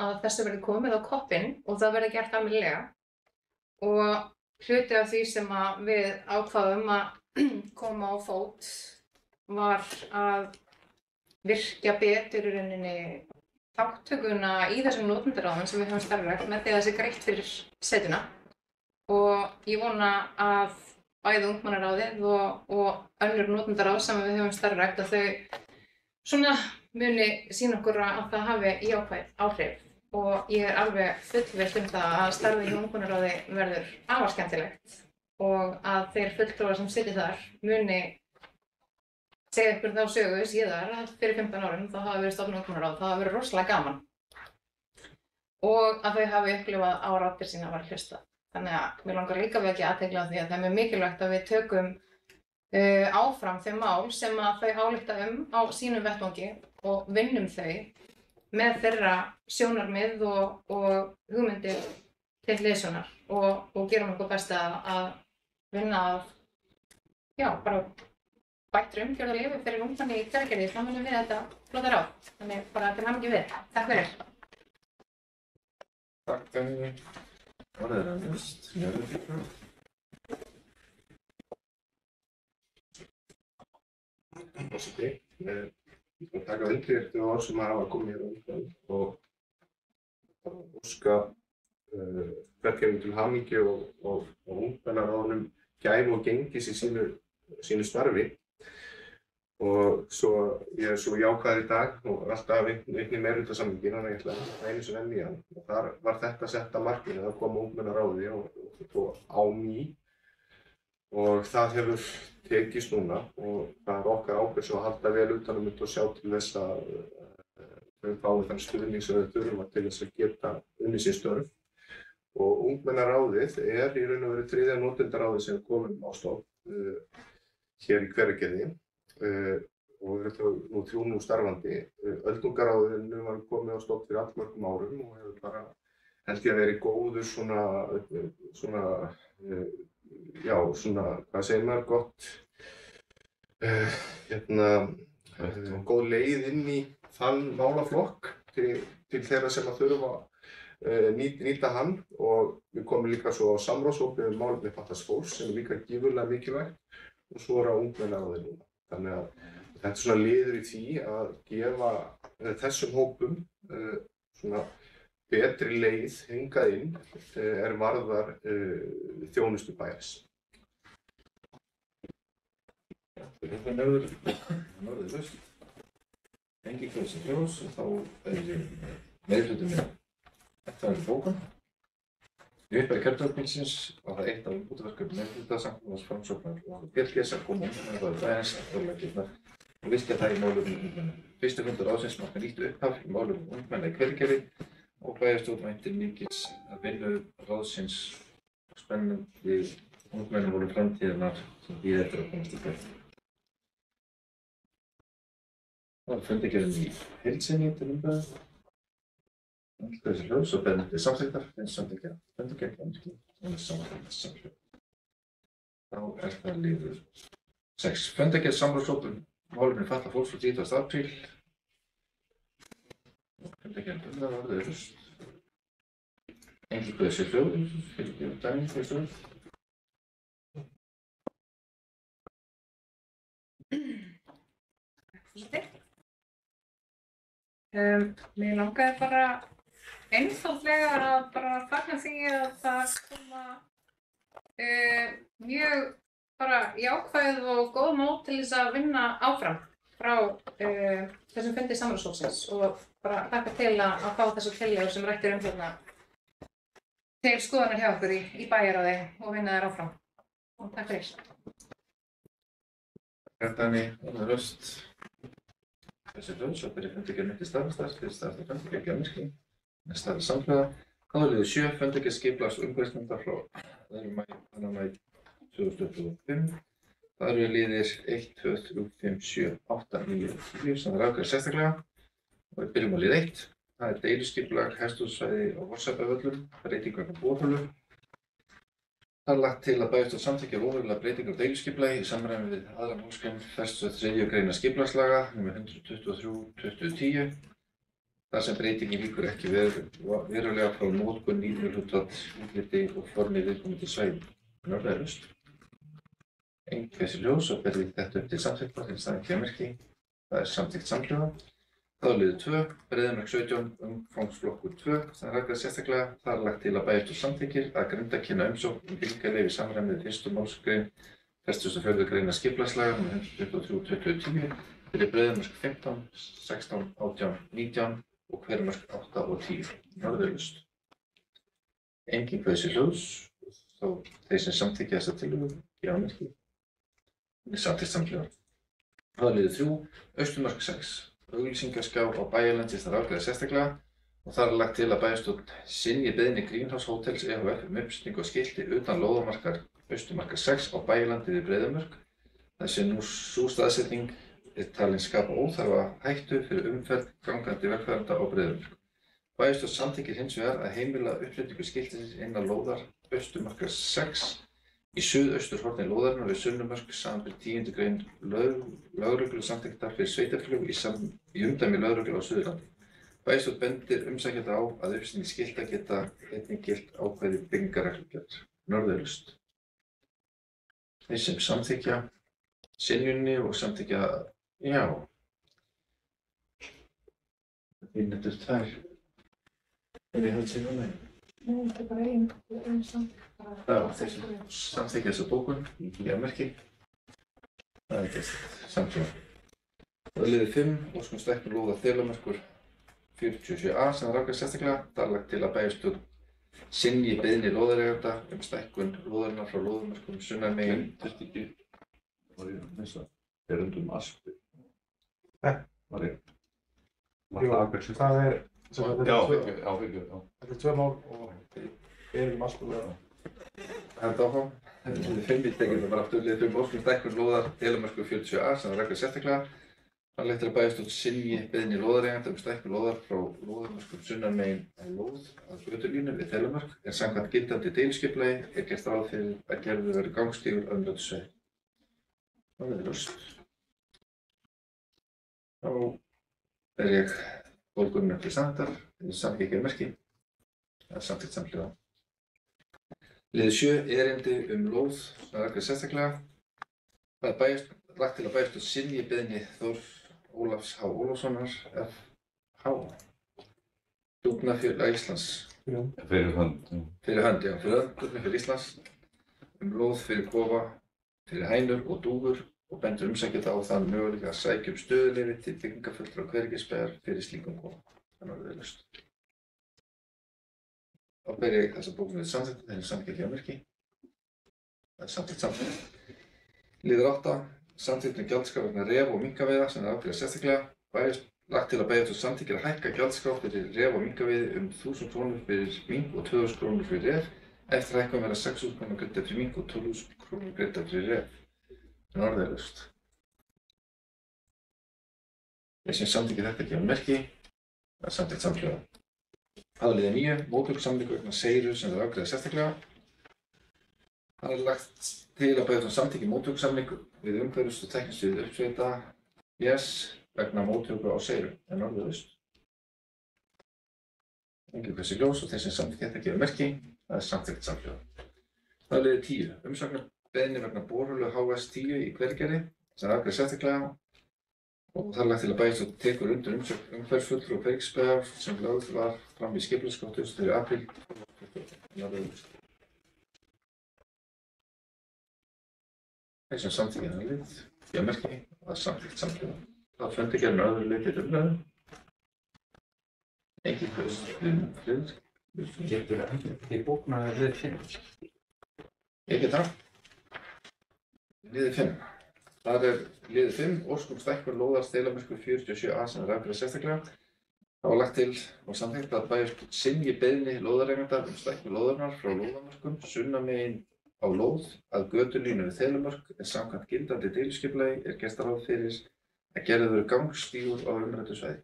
að þessu verði komið á koppinn og það verði gert almennilega. Og hluti af því sem við ákváðum að koma á fót var að virkja betur í rauninni þátttökuna í þessum notendaráðum sem við höfum starfrækt með því að það sé greitt fyrir setuna. Og ég vona að bæði ungmennaráðið og önnur notendaráð sem við höfum starfrækt að þau svona muni sýna okkur að það hafi jákvæð áhrif. Og ég er alveg fullviss það að starfið í ungmennaráði verður afar skemmtilegt og að þeir fulltrúar sem sitja þar muni segja ykkur þá sögu síðar að fyrir 15 árum þá hafi verið stofnun ungmennaráð, það hafi verið rosalega gaman og að þau hafi upplifað á raddir sína að vera hlustað. Þannig að mér langar líka vekja athygli á því að það er mjög mikilvægt að við tökum áfram þau mál sem að þau álykta á sínum vettvangi og vinnum þau með þeirra sjónarmið og hugmyndir til hliðsjónar og gerum okkur best að vinna að, já, bara bættri umgjörðarlífi fyrir ungmenni í Hveragerði. Þá munum við þetta flotta ráð. Þannig bara til hamingju við. Takk fyrir. Takk, Dagný. Orðið er næst. Forseti, ég skal taka undir þau orð sem hafa komið hér á undan og óska Hveragerði til hamingju og ungmennaráðunum gæfu og gengis í sínu starfi. Og ég er svo jákvæður í dag og alltaf vitni meirihlutasamninginn, þannig að ég ætla að einu sem enn í hann. Og þar var þetta sett að markinu að koma ungmennaráði og á ný. Og það hefur tekist núna og það er okkar ábyrgð svo að halda vel utan þetta og sjá til þess að þau fái þann stuðning sem þau þurfa til þess að geta unnið sín störf. Og ungmennaráðið er í raun og veru 3. notendaráðið sem er komið á stofn hér í Hveragerði. Og eru þau nú 3 starfandi. Öldungaráðinu var komið á stofn fyrir allmörgum árum og hefur bara held ég að verið góður hvað segir maður, góð leið inn í þann málaflokk til þeirra sem að þurfa nýta hann og við komum líka svo á samráðshópi málefni fatlaðs fólks sem er líka gífurlega mikilvægt og svo er á ungmennaráði núna. Þannig að þetta er svona liður í því að gefa þessum hópum svona betri leið hingað inn er varðar þjónustu bæjarins. Þetta er orðið laust. Engin sem hljós og þá er meirihluti minn eftir bókun. Í upphafi kjörtímabilsins var það eitt af umbótaverkefnum meirihluta samkomulagsframsóknar og PLGs að koma ungmennaráði bæjarins eftirlaggirnar og virkja það í málefnum ungmenna. Fyrsti fundur ráðsins markar nýtt upphaf í málefnum ungmenna í Hveragerði og bæjarstjórn væntir mikils að vinnu ráðsins og spennandi ungmennamálum framtíðarinnar sem bíða eftir að komast í gerð. Það var fundargerðin í heildsinni til umræðu. Þessi hljós og beðnir til samþykktar finnst fundargerð og samþykkt. Þá er það liður 6. Fundargerð samráðshópur málefni fatlaðs fólks frá 30. apríl. Fundargerð umræða orðið laust. Engin þessi hljós, fyrirgefur Dagný fyrst og Mér langaði bara einfaldlega að bara fagna því að það koma mjög bara jákvæð og góð mót til þess að vinna áfram frá þessum fundi samráðshópsins og bara hlakka til að fá þessar tillögur sem rætt hérna til skoðunar hjá okkur í bæjarráði og vinna þær áfram. Og takk fyrir. Takk Dagný, orðið laust. Þessi hljós og byrja fundargerð mitt í starfastað, fyrir starfstað fundargerð Gjörnirski, með starf samhliða. Þá er liður 7 fundargerð skipulags- og umhverfisnefndar frá 2. maí 2025. Það eru liðir 1, 2, 3, 5, 7, 8, 9 og 10 sem það er afgreitt sérstaklega. Og við byrjum á lið 1. Það er deiliskipulag hesthússvæði á Vorsabæjarvöllum, breyting vegna borholu. Það er lagt til að bæjarstjórn samþykkja óverulegar breytingar á deiliskipulagi í samræmi við 2. málsgrein 43. greinar skipulagslaga nr. 123/2010 þar sem breytingin víkur ekki verulega frá notkun, nýtingarhlutfall, útliti og formi viðkomandi svæði. Orðið er laust. Engin þessi hljós og berði þetta upp til samþykktar til staðinn Hveragerði. Það er samþykkt samhliða. Þá er liður 2, Breiðumörk 17, umfangsflokkur 2, sem er afgreitt sérstaklega. Það er lagt til að bæjarstjórn samþykkir að grenndarkynna umsókn um byggingarleyfi í samræmi við 1. málsgrein 44. greinar skipulagslaga nr. 123/2010 fyrir Breiðumörk 15, 16, 18, 19 og Hveragerði 8 og 10. Orðið er laust. Engin þessi hljós, þá þeir sem samþykkja þessa tillögu Gjörnirski. Samþykkt samhliða. Þá er liður 3, Austurmörk 6. Auglýsingaskjá á Bæjarlandi sem það er afgreitt sérstaklega og þar er lagt til að bæjarstjórn synji beiðni Greenhouse Hotels ehf. Uppsetningu á skilti utan lóðamarkar Austurmarkar 6 á Bæjarlandi við Breiðumörk. Þessi nú sú staðsetning er talin skapa óþarfa hættu fyrir umferð gangandi vegfarenda á Breiðumörk. Bæjarstjórn samþykkir hins vegar að heimila uppsetningu skiltisins innan lóðar austurmarkar 6 í suðausturhorni lóðarinnar við Sunnumörk samanber 10. grein lögreglusamþykktar fyrir sveitarfélög í umdæmi lögreglu á Suðurlandi. Bæjarstjórn bendir umsækjanda á að uppsetning skilta geta einnig gilt ákvæði byggingarreglugerðar norðurlaust. Þeir sem samþykkja synjunni og samþykkja, já, innendur tvær. Er ég höfð synjunni? Nei, þetta er bara einn samþykkt. Já, þeir sem samþykkja þessa bókun, já, merki. Það er ekki samþykja. Það er liðið 5, óskum stækkun lóða Þelamerkur 47a sem það rákar sérstaklega. Það er lagt til að bæjarstjórn synji beiðni lóðareiganda stækkun lóðarinnar frá lóðamörkum sunnanmegin. Þetta ekki, var ég að missa, Aspi. Var ég, var það Akureyri? Það er, Já, fyrir. þetta er 2 mál og Aspi. Henda áfram. Þetta er liðið 5 í tekinu var aftur liðið 5 óskum stækkun lóðar Þelamerkur 47a sem það rákar sérstaklega. Það er lagt til að bæjarstjórn synji beiðni lóðareiganda stækkun lóðar frá lóðamörkum sunnanmegin á lóð að götulínu við Þelamerk en samkvæmt gildandi deiliskipulagi er gert ráð fyrir að gerður verði gangstígur á umræddu svæði. Það er ljóst. Þá ber ég bókunum upp til samþykktar, samþykkja merki. Það er samþykkt samhliða. Liður 7 erindi lóð sem það rákar sérstaklega. Það er lagt til að bæjarstjórn synji beiðni Þórs Ólafs H. Ólafssonar F.H. Hjúkrunarfélag Íslands Fyrir hönd. fyrir hönd Hjúkrunarfélag Íslands lóð fyrir kofa, fyrir hænur og dúfur og bendur umsækjanda á þann möguleika að sækja stöðuleyfi til byggingarfulltrúa Hvergisbæjar fyrir slíkum kofa. Þannig að það er laust. Þá ber ég þessa bókun við samþykkt, þeir eru samþykkja merki. Það er samþykkt samþykkt. Liður 8. Samþykkt gjaldskrá vegna ref- og minkaveiða sem er ákveðið sérstaklega. Lagt til að bæjarstjórn samþykkir að hækka gjaldskrá fyrir ref- og minkaveiði 1.000 krónur fyrir mink og 2.000 krónur fyrir ref. Eftir hækkun verða 6.000 krónur greiddar fyrir mink og 12.000 krónur greiddar fyrir ref. Það er orðalaust. Þeir sem samþykkir þetta gefa merki. Það er samþykkt samhliða. Liður 9. Móttökusamningur vegna seiru sem er ákveðið sérstaklega. Það er lagt til að bæjarstjórn samþykki móttökusamning við umhverfis- og tæknisvið uppsveita vegna móttöku á seiru en orðalaust. Engin hversu ljós og þeir sem samþykkja þetta gefa merki. Það er samþykkt samhliða. Það er liður 10. Umsóknarbeiðni vegna borholu HS10 í Hveragerði sem er ákveðið sérstaklega og það er lagt til að bæjarstjórn tekur undir umsókn umhverfisfulltrúa Hvergisbæjar sem lögð var fram í skipulagsskrá 22. apríl 2022. Þeir sem samþykkja þennan lið gefa merki og það er samþykkt samhliða. Það er fundargerð með öðru lið til umræðu. Engin friður. Getur það ekki bókun að liðið 5? Ég get það. Liðið 5. Það er liðið 5, óskum stækkun lóðar Þelamerkur 47a sem er ákveðið sérstaklega. Það var lagt til og samþykkt að bæjarstjórn synji beiðni lóðareiganda stækkun lóðarinnar frá lóðamörkum sunnanmegin á lóð að götulínu við Þelamerk en samkvæmt gildandi deiliskipulagi er gert ráð fyrir að gerður verði gangstígur á umræddu svæði.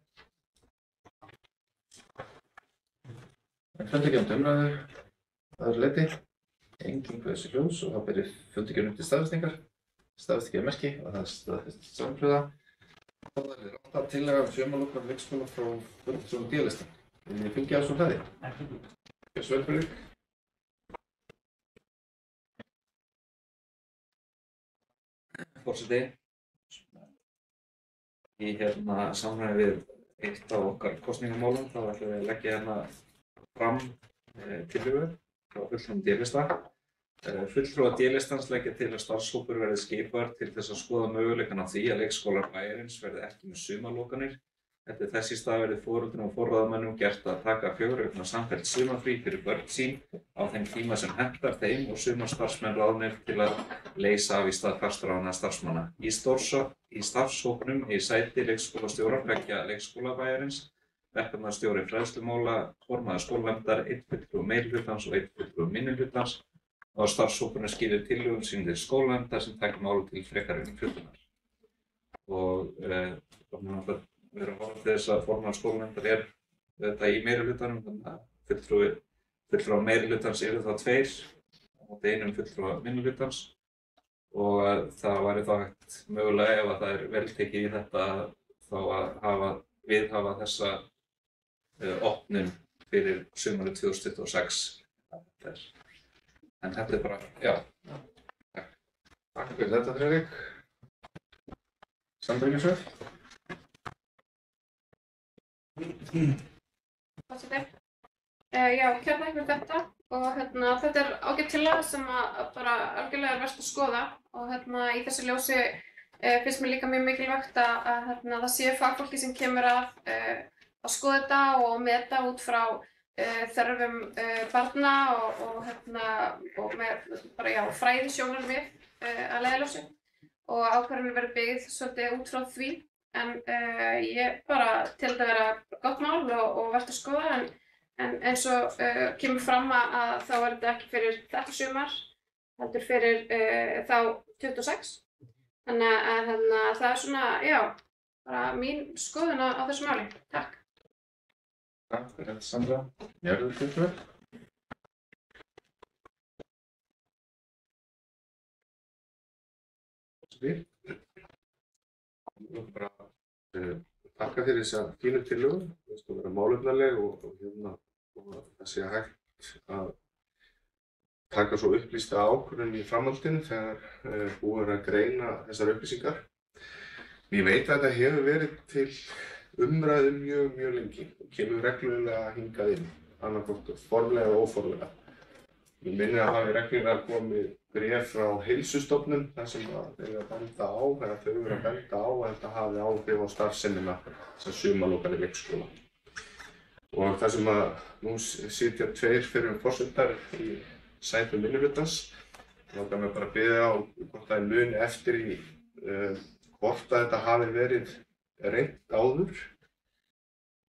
Fundargerð umræðu að öðru leyti. Engin hversu ljós og þá ber ég fundargerð til staðfestingar. Staðfesting merki og það er staðfest samhliða. Það er 8 tillaga sumarlokun leikskóla frá fulltrúum D-listan. Vil ég fylgja þessu hraði? Hversu vel fyrir ykkur? Forseti, í samræmi við eitt af okkar kosningamálum þá ætlum við að leggja fram tillögu frá fulltrúum D-lista. Fulltrúar D-listans leggja til að starfshópur verði skipaður til þess að skoða möguleikann á því að leikskólar bæjarins verði ekki með sumarlokanir. Eftir þess í stað verði foreldrum og forráðamönnum gert að taka 4 vikna samfellt sumarfrí fyrir börn sín á þeim tíma sem hentar þeim og sumarstarfsmenn ráðnir til að leysa af í stað fastráðinna starfsmanna. Í starfshópnum í sæti leikskólastjóra beggja leikskóla bæjarins, verkefnastjóri fræðslumála, formaður skólanefndar, 1 fulltrúi meirihlutans og 1 fulltrúi minnihlutans og starfshópurinn skýrir tillögum sínum til skólanefndar sem taki máli til frekari umfjöllunar. og við erum að horfa til þess að formaður skólanefndar þetta í meirihlutanum, þannig að fulltrúar meirihlutans eru þá 2 og einum fulltrúa minnihlutans og að það væri þá hægt mögulega ef að það vel tekið í þetta þá að viðhafa þessa opnun fyrir sumarið 2026. En þetta bara, já. Takk fyrir þetta, Friðrik. Sandra Jósef. Já, kærlega fyrir þetta og þetta ágætt tillaga sem bara algjörlega verðt að skoða og í þessu ljósi finnst mér líka mjög mikilvægt að það sé fagfólki sem kemur að skoða þetta og meta út frá þörfum barna og með bara fræðisjónarmið að leiðarljósi og ákvarðanir verði byggð svolítið út frá því en ég bara tel þetta vera gott mál og verðt að skoða en eins og kemur fram að þá er þetta ekki fyrir þetta sumar, heldur fyrir þá 26. Þannig að það er svona, já, bara mín skoðun á þessu máli. Takk. Takk fyrir þetta, Sandra. Njörður Guðbjörg. Ég vil bara takka fyrir þessa fínu tillögu. Það skal vera málefnaleg og það sé hægt að taka svo upplýsta ákvörðun í framhaldinu þegar búið er að greina þessar upplýsingar. Ég veit að þetta hefur verið til umræðu mjög lengi og kemur reglulega hingað inn, annaðhvort formlega og óformlega. Ég minni að hafi reglulega komið bréf frá heilsustofnun þar sem þau eru að benda á að þetta hafi áhrif á starfsemina sem sumarlokanir leikskóla. Og það sem nú sitja 2 fyrrum forsetar í sætum minnihlutans, langar mig bara að biðja á hvort það muni eftir í hvort að þetta hafi verið reynt áður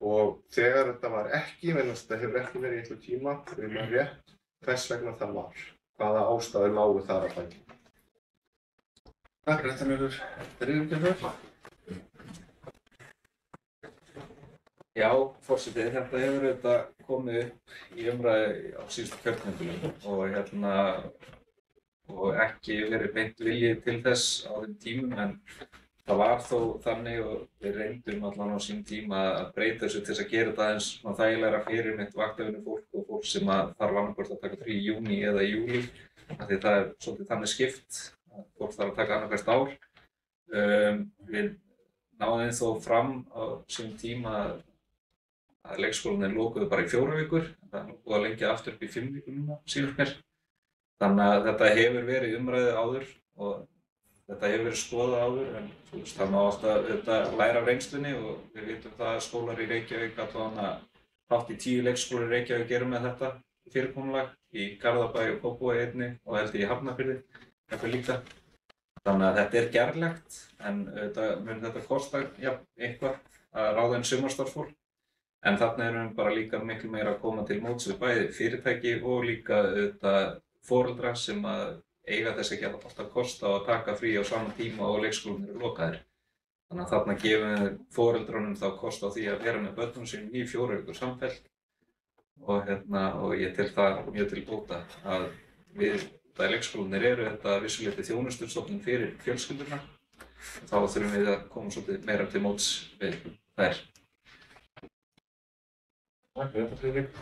og þegar þetta var ekki, vegna þetta hefur ekki verið í einhver tíma, við maður rétt hvers vegna það var, hvaða ástæður lágu þar að baki. Takk, Réttanur. Friðrik. Já, forseti, þetta hefur komið upp í umræðu á síðustu kjörtímabilinu og ekki verið beint vilji til þess á þeim tímum en það var þó þannig og við reyndum allan á sínum tíma að breyta þessu til þess að gera þetta aðeins þægilegra fyrir mitt vaktavinnufólk og fólk sem þarf annaðhvort að taka frí í júní eða í júlí af því það svolítið þannig skipt að fólk þarf að taka annað hvert ár. Við náðum þó fram á sínum tíma að leikskólanir lokuðu bara í 4 vikur, það er nú búið að lengja aftur upp í 5 vikur núna, sýnist mér. Þannig að þetta hefur verið umræðu áður og þetta hefur verið skoðað áður en það má alltaf læra af reynslunni og við vitum það að skólar í Reykjavík, allavega hátt í 10 leikskólar í Reykjavík gerum með þetta fyrirkomulag í Garðabæ og Kópavogi einnig og held ég í Hafnarfirði, jafnvel líka. Þannig að þetta er gerlegt en mun þetta kosta eitthvað að ráða inn sumarstarfsfólk. En þarna erum við bara líka miklu meira að koma til móts við bæði fyrirtæki og líka foreldra sem eiga þess ekki alltaf kost á að taka frí á sama tíma og leikskólanir eru lokaðir. Þannig að þarna gefum við foreldrunum þá kost á því að vera með börnum sínum í 4 vikur samfellt og ég tel það mjög til bóta að leikskólanir eru þetta vissuleyti þjónustustofnun fyrir fjölskyldurnar. Þá þurfum við að koma svolítið meira til móts við þær. Takk fyrir þetta, Friðrik.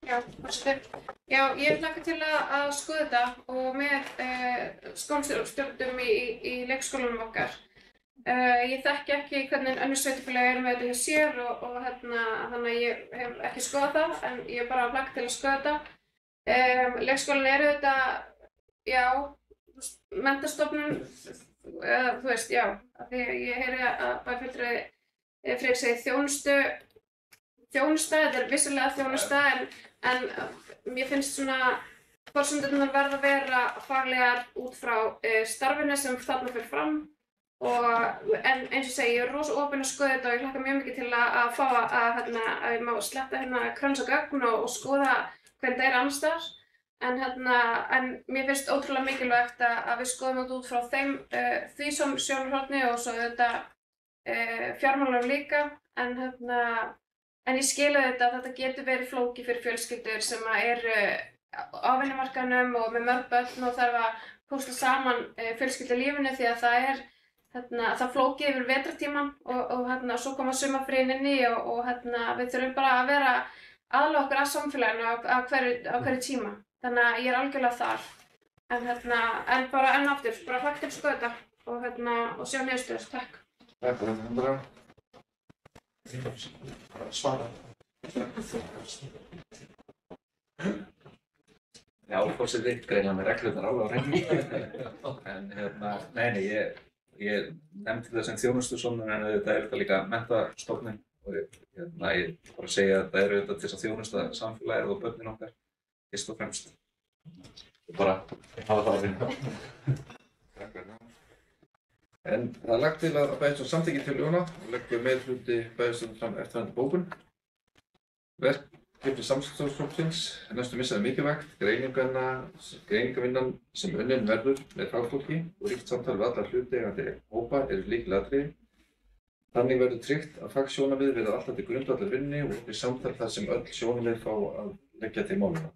Já, forseti. Já, ég hlakka til að skoða þetta og með skólastjórnendum í leikskólanum okkar. Ég þekki ekki hvernig önnur sveitarfélög eru með þetta hjá sér og þannig að ég hef ekki skoðað það en ég bara hlakka til að skoða þetta. Leikskólan eru þetta, já, menntastofnun, þú veist, já, af því ég heyri að bæjarfulltrúi Friðrik segir þjónusta, þetta er vissulega þjónusta en mér finnst svona forsendurnar verða að vera faglegar út frá starfinu sem þarna fer fram en eins og segi, ég er rosa opin að skoða þetta og ég hlakka mjög mikið til að fá að ég má sletta krans og gögn og skoða hvernig það er annars staðar En mér finnst ótrúlega mikilvægt að við skoðum þetta út frá því sjónarhorni og svo auðvitað fjármálar líka. En ég skil auðvitað að þetta getur verið flókið fyrir fjölskyldur sem eru á vinnumarkaðnum og með mörg börn og þarf að púsla saman fjölskyldulífinu því að það flókið yfir vetrartímann og svo koma sumarfríin inn í og við þurfum bara að vera aðlaga okkur að samfélaginu á hverju tíma. Þannig að ég er algjörlega þar. En bara enn aftur, bara hlakka til að skoða þetta og sjá niðurstöður. Takk. Takk fyrir þetta. Svara. Já, forseti, greinilega með reglurnar alveg á hreinu. En ég nefndi það sem þjónustustofnun en þetta er þetta líka menntastofnun og ég bara segja að þetta er auðvitað til þess að þjónusta samfélagið og börnin okkar fyrst og fremst. Bara hafa það að vinna. Takk fyrir það. En það er lagt til að bæjarstjórn samþykki tillöguna og leggur meirihluti bæjarstjórnar fram eftirfarandi bókun. Verkefni samstarfshópsins er næstu missaði mikilvægt. Greiningarvinnan sem unnin verður með fagfólki og ríkt samtal við alla hlutaðeigandi hópa eru lykilatriði. Þannig verður tryggt að fagsjónarmið verði alltaf til grundvallar vinnu og opið samtal þar sem öll sjónarmið fá að leggja til máluna.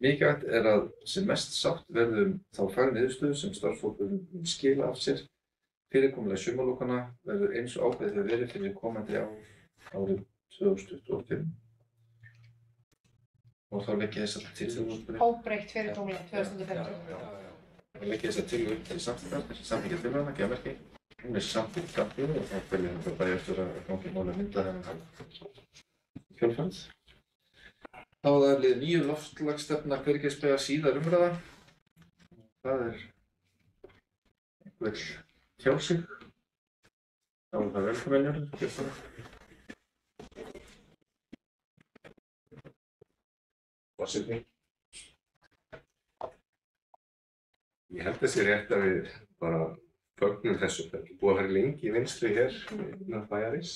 Mikilvægt er að sem mest sátt verður þá fagniðurstöðu sem starfsfólk mun skila af sér. Fyrirkomulag sumarlokana verður eins og ákveðið hefur verið fyrir komandi árið 2025. Og þá legg ég þessa tillögu. Óbreytt fyrirkomulag 2050. Þá legg ég þessa tillögu til samþykkja tillöguna, gefa merki. Hún er samþykkt framtíð og þá veljum við bæjarstjóra að gangi máli að mynda þennan fjölfæð. Þá er það liðið 9 loftslagsstefna Hveragerðisbæjar síðar umræða. Það er einhver tjá sig. Þá er það velkomin, Jörður. Forseti. Ég held að sé rétt að við bara fögnum þessu. Það er búið að vera lengi í vinstri hér innan bæjarins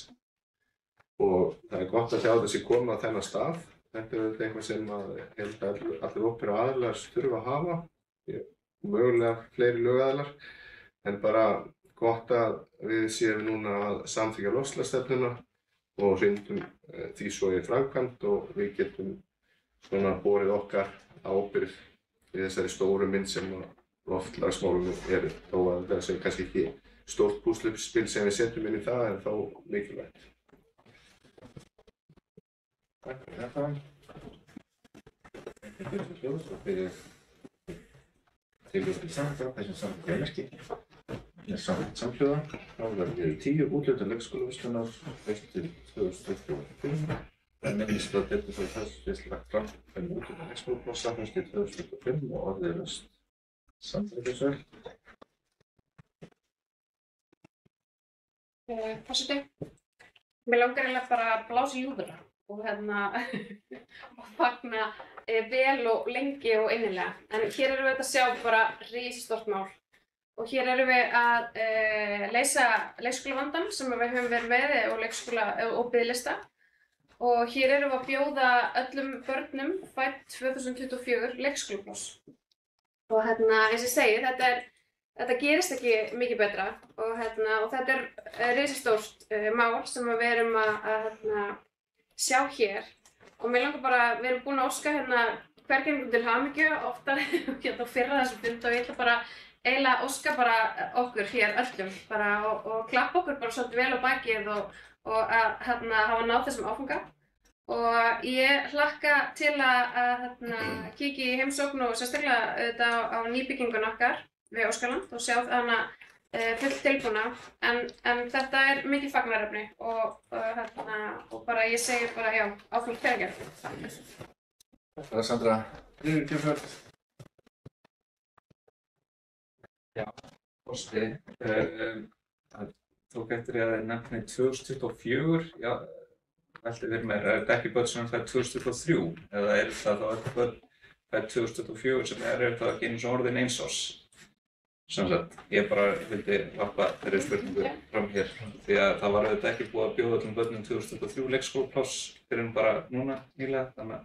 og það er gott að sjá þessi komið á þennan stað. Þetta er auðvitað eitthvað sem allir opinberir aðilar þurfa að hafa, mögulega fleiri lögaðilar, en bara gott að við séum núna að samþykkja loftslagsstefnuna og hrindum því svo í framkvæmd og við getum svona borið okkar ábyrgð í þessari stóru mynd sem loftslagsmálum eru, þó að það sé kannski ekki stórt púsluspil sem við setjum inn í það en þó mikilvægt. Takk fyrir þetta. Þetta er þessu hljóð og fyrir tillögu til samþykkja þessum samþykkja merki. Það er samþykkt samhljóða. Þá verður 10 úthlutun leikskólaverslunar haustið 2025. Það minnist að þetta svo þess lagt fram úthlutun leikskólaplássa haustið 2025 og orðið er samþykkjusvel. Forseti, mér langar eiginlega bara að blása í lúðra og fagna vel og lengi og innilega. En hér erum við að sjá bara risastórt mál. Og hér erum við að leysa leikskólavandann sem við höfum verið með og leikskóla og biðlista. Og hér erum við að bjóða öllum börnum fædd 2024 leikskólapláss. Og eins og ég segi, þetta gerist ekki mikið betra og þetta er risastórt mál sem við erum að sjá hér. Og mér langar bara, við erum búin að óska Hveragerðingum til hamingju oftar á fyrra þessum fund og ég ætla bara eiginlega að óska bara okkur hér öllum bara og klappa okkur bara svolítið vel á bakið og að hafa náð þessum áfanga. Og ég hlakka til að kíkja í heimsókn og sérstaklega auðvitað á nýbyggingun okkar við Óskaland og sjá hana fullt tilbúna. En þetta er mikið fagnaðarefni og bara ég segi bara já, áfram Hveragerði. Takk fyrir Sandra. Gjöfjörð. Já, forseti. Tók eftir að nefni 2024, já, velti fyrir mér, er þetta ekki börn sem fædd 2023? Eða er það þá ekki börn fædd 2024 sem er það ekki eins og orðin eins árs? Sem sagt, ég bara vildi varpa þeirri spurningu fram hér því að það var auðvitað ekki búið að bjóða öllum börnum 2023 leikskólapláss fyrir bara núna nýlega, þannig að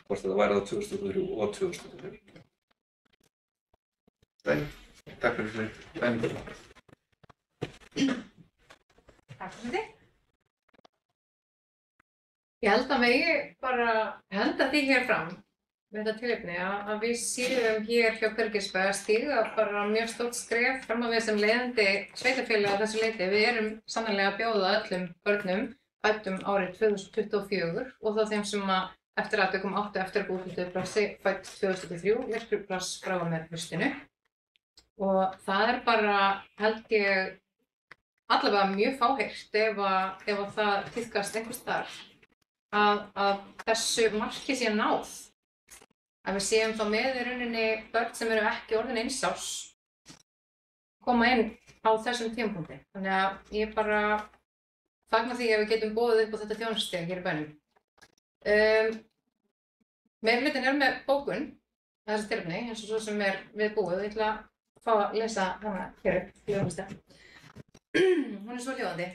hvort þetta væri á 2023 og 2024. Takk fyrir því. Takk fyrir þig. Ég held að megi bara henda því hér fram við þetta tilefni að við séum hér hjá Hvergisbæ að stíga bara mjög stórt skref fram á við sem leiðandi sveitarfélag að þessu leyti. Við erum sannarlega að bjóða öllum börnum fæddum árið 2024 og þá þeim sem að eftir atvikum áttu eftir að búa plássi fædd 2003 leikskólapláss frá og með haustinu. Og það bara, held ég, allavega mjög fáheyrt ef að það tíðkast einhvers staðar að þessu marki sé náð. Að við séum þá með í rauninni börn sem eru ekki orðin eins árs koma inn á þessum tímapunkti. Þannig að ég bara fagna því að við getum boðið upp á þetta þjónustig hér í bænum. Meirihlutinn með bókun að þessu tilefni, eins og svo sem við búið. Ég ætla að fá að lesa hana hér upp, ljóðumstæð. Hún svo ljóðandi.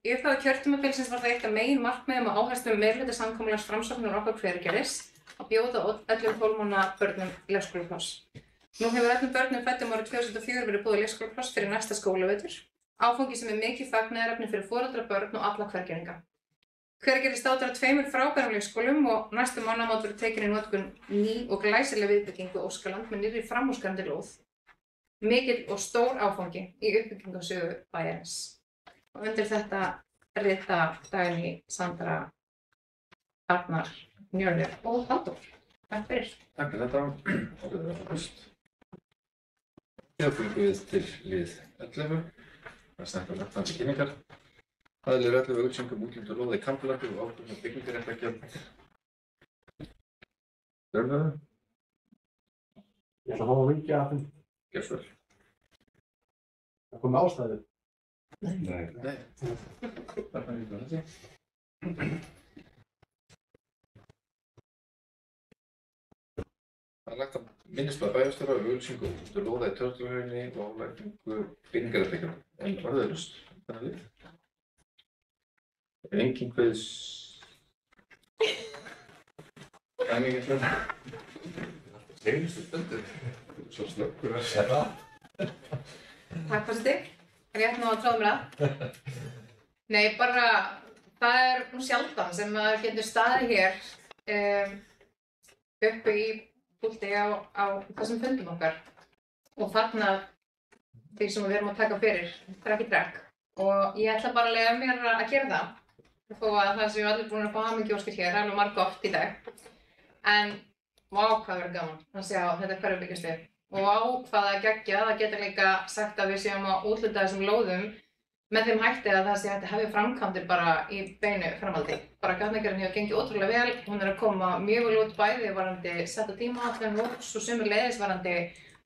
Í upphafi kjörtímabilsins var það eitt af meginmarkmiðum og áherslum meirihlutasamkomulags Framsóknar okkar Hveragerðis að bjóða öllum 12 mánaða börnum leikskólapláss. Nú hefur öllum börnum fæddum árið 2004 verið boðið leikskólapláss fyrir næsta skólavetur, áfangi sem mikið fagnaðarefni fyrir foreldra, börn og alla Hveragerðinga. Hveragerði státar af 2 frábærum leikskólum og næstu mánaðamót verður tekin í notkun ný og glæsileg viðbygging við Óskaland með nýrri framúrskarandi lóð. Mikill og stór áfangi í uppbyggingarsögu bæjarins. Og undir þetta rita Dagný, Sandra, Arnar, Njörður og Halldór. Takk fyrir. Takk fyrir þetta. Orðið er fyrst. Hér fyrir við til lið 11. Það stendur nættandi kynningar. Aðilir 11 auglýsingum útgjöld og lóða í Kambalandi og ákvörðun og byggingarréttargjald. Gjörðu. Ég ætla að fá að vinkja að þeim. Gjör svo vel. Það kom með ástæðu. Nei. Það er ekki þessi. Það er lagt að minnisblað bæjarstjóra og auglýsingu útgjöld og lóða í Turtlehrauni og álagningu byggingarréttargjald. En orðaðurust þennan lið. Engin kveðs... Dæmingin svona. Seinustu stundur. Svo snöggur að segja. Takk forseti. Rétt nú að tráða mér að. Nei, bara það er nú sjaldan sem maður getur staðið hér uppi í púlti á þessum fundum okkar og fagnað því sem við erum að taka fyrir, trekk í trekk. Og ég ætla bara að leyfa mér að gera það. Þó að það séu allir búin að fá hamingjóskir hér, alveg margoft í dag. En vá hvað verður gaman að sjá þetta hverju byggjast upp. Og vá hvað það geggjað, það getur líka sagt að við séum að úthluta þessum lóðum með þeim hætti að það sé hægt að hefja framkvæmdir bara í beinu framhaldi. Bara gatnagerðin hefur gengið ótrúlega vel, hún er að koma mjög vel út bæði varðandi setta tímaáætlun og svo sömuleiðis varðandi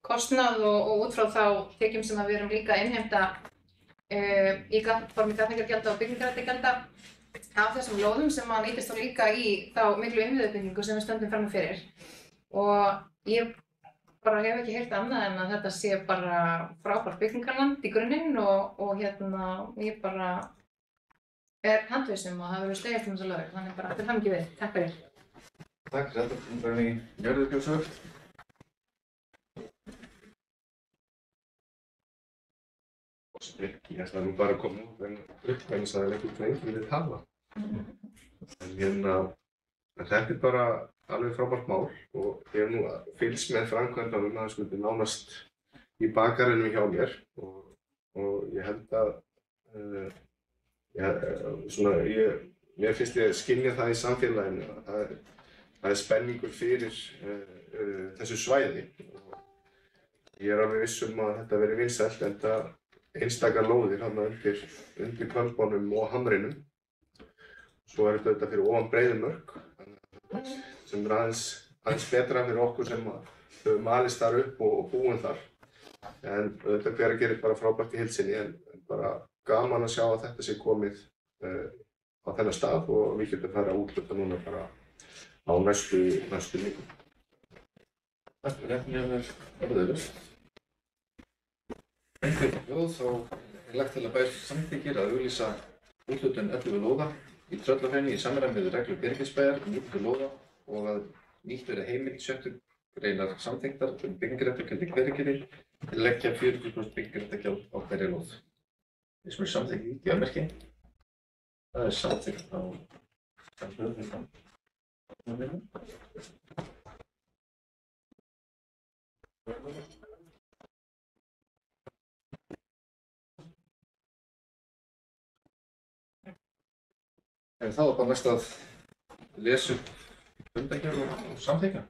kostnað og út frá þá tekjum sem við erum líka að innheimta í formi gatnagerðargjalda og byggingarréttargjalda af þessum lóðum sem að nýtist þá líka í þá miklu innviðauppbyggingu sem við stöndum frammi fyrir. Og ég bara hef ekki heyrt annað en að þetta sé bara frábært byggingarland í grunninn og ég bara handvissum og það verður slegist þessa lög, þannig bara til hamingju við. Takk fyrir. Takk fyrir þetta. Nú erum við í Njörðurgjóðsögur. Ég ætla nú bara að koma út en uppkvæmst að það er ekkert enginn við tala. En þetta er bara alveg frábært mál og ég hef nú fylgst með framkvæmdanum að það nánast í bakarinu hjá mér og ég held að mér finnst ég að skynja það í samfélaginu að það er spenningur fyrir þessu svæði. Ég er alveg viss að þetta verði vinsælt enda einstakar lóðir undir Kvöldbónum og Hamrinum. Svo er þetta fyrir ofan Breiðumörk sem er aðeins betra fyrir okkur sem höfum alist þar upp og búum þar. En þetta Hveragerði bara frábært í heild sinni en bara gaman að sjá að þetta sé komið á þennan stað og við getum farið að úthluta núna bara á næstu viku. Takk fyrir þetta orðaðurust. Þá er lagt til að bæjar samþykkir að auglýsa úthlutun 11 lóða í Tröllahrauni í samræmi við reglur Birgisbæjar um úthlutun lóða og að nýtt verði heimild 6. greinar samþykktar byggingarréttargjald í Hveragerði til að leggja 40% byggingarréttargjald á hverja lóð. Þeir sem er samþykkt í geðmerki, það er samþykkt á En þá er bara næst að lesa upp fundargerð og samþykkja.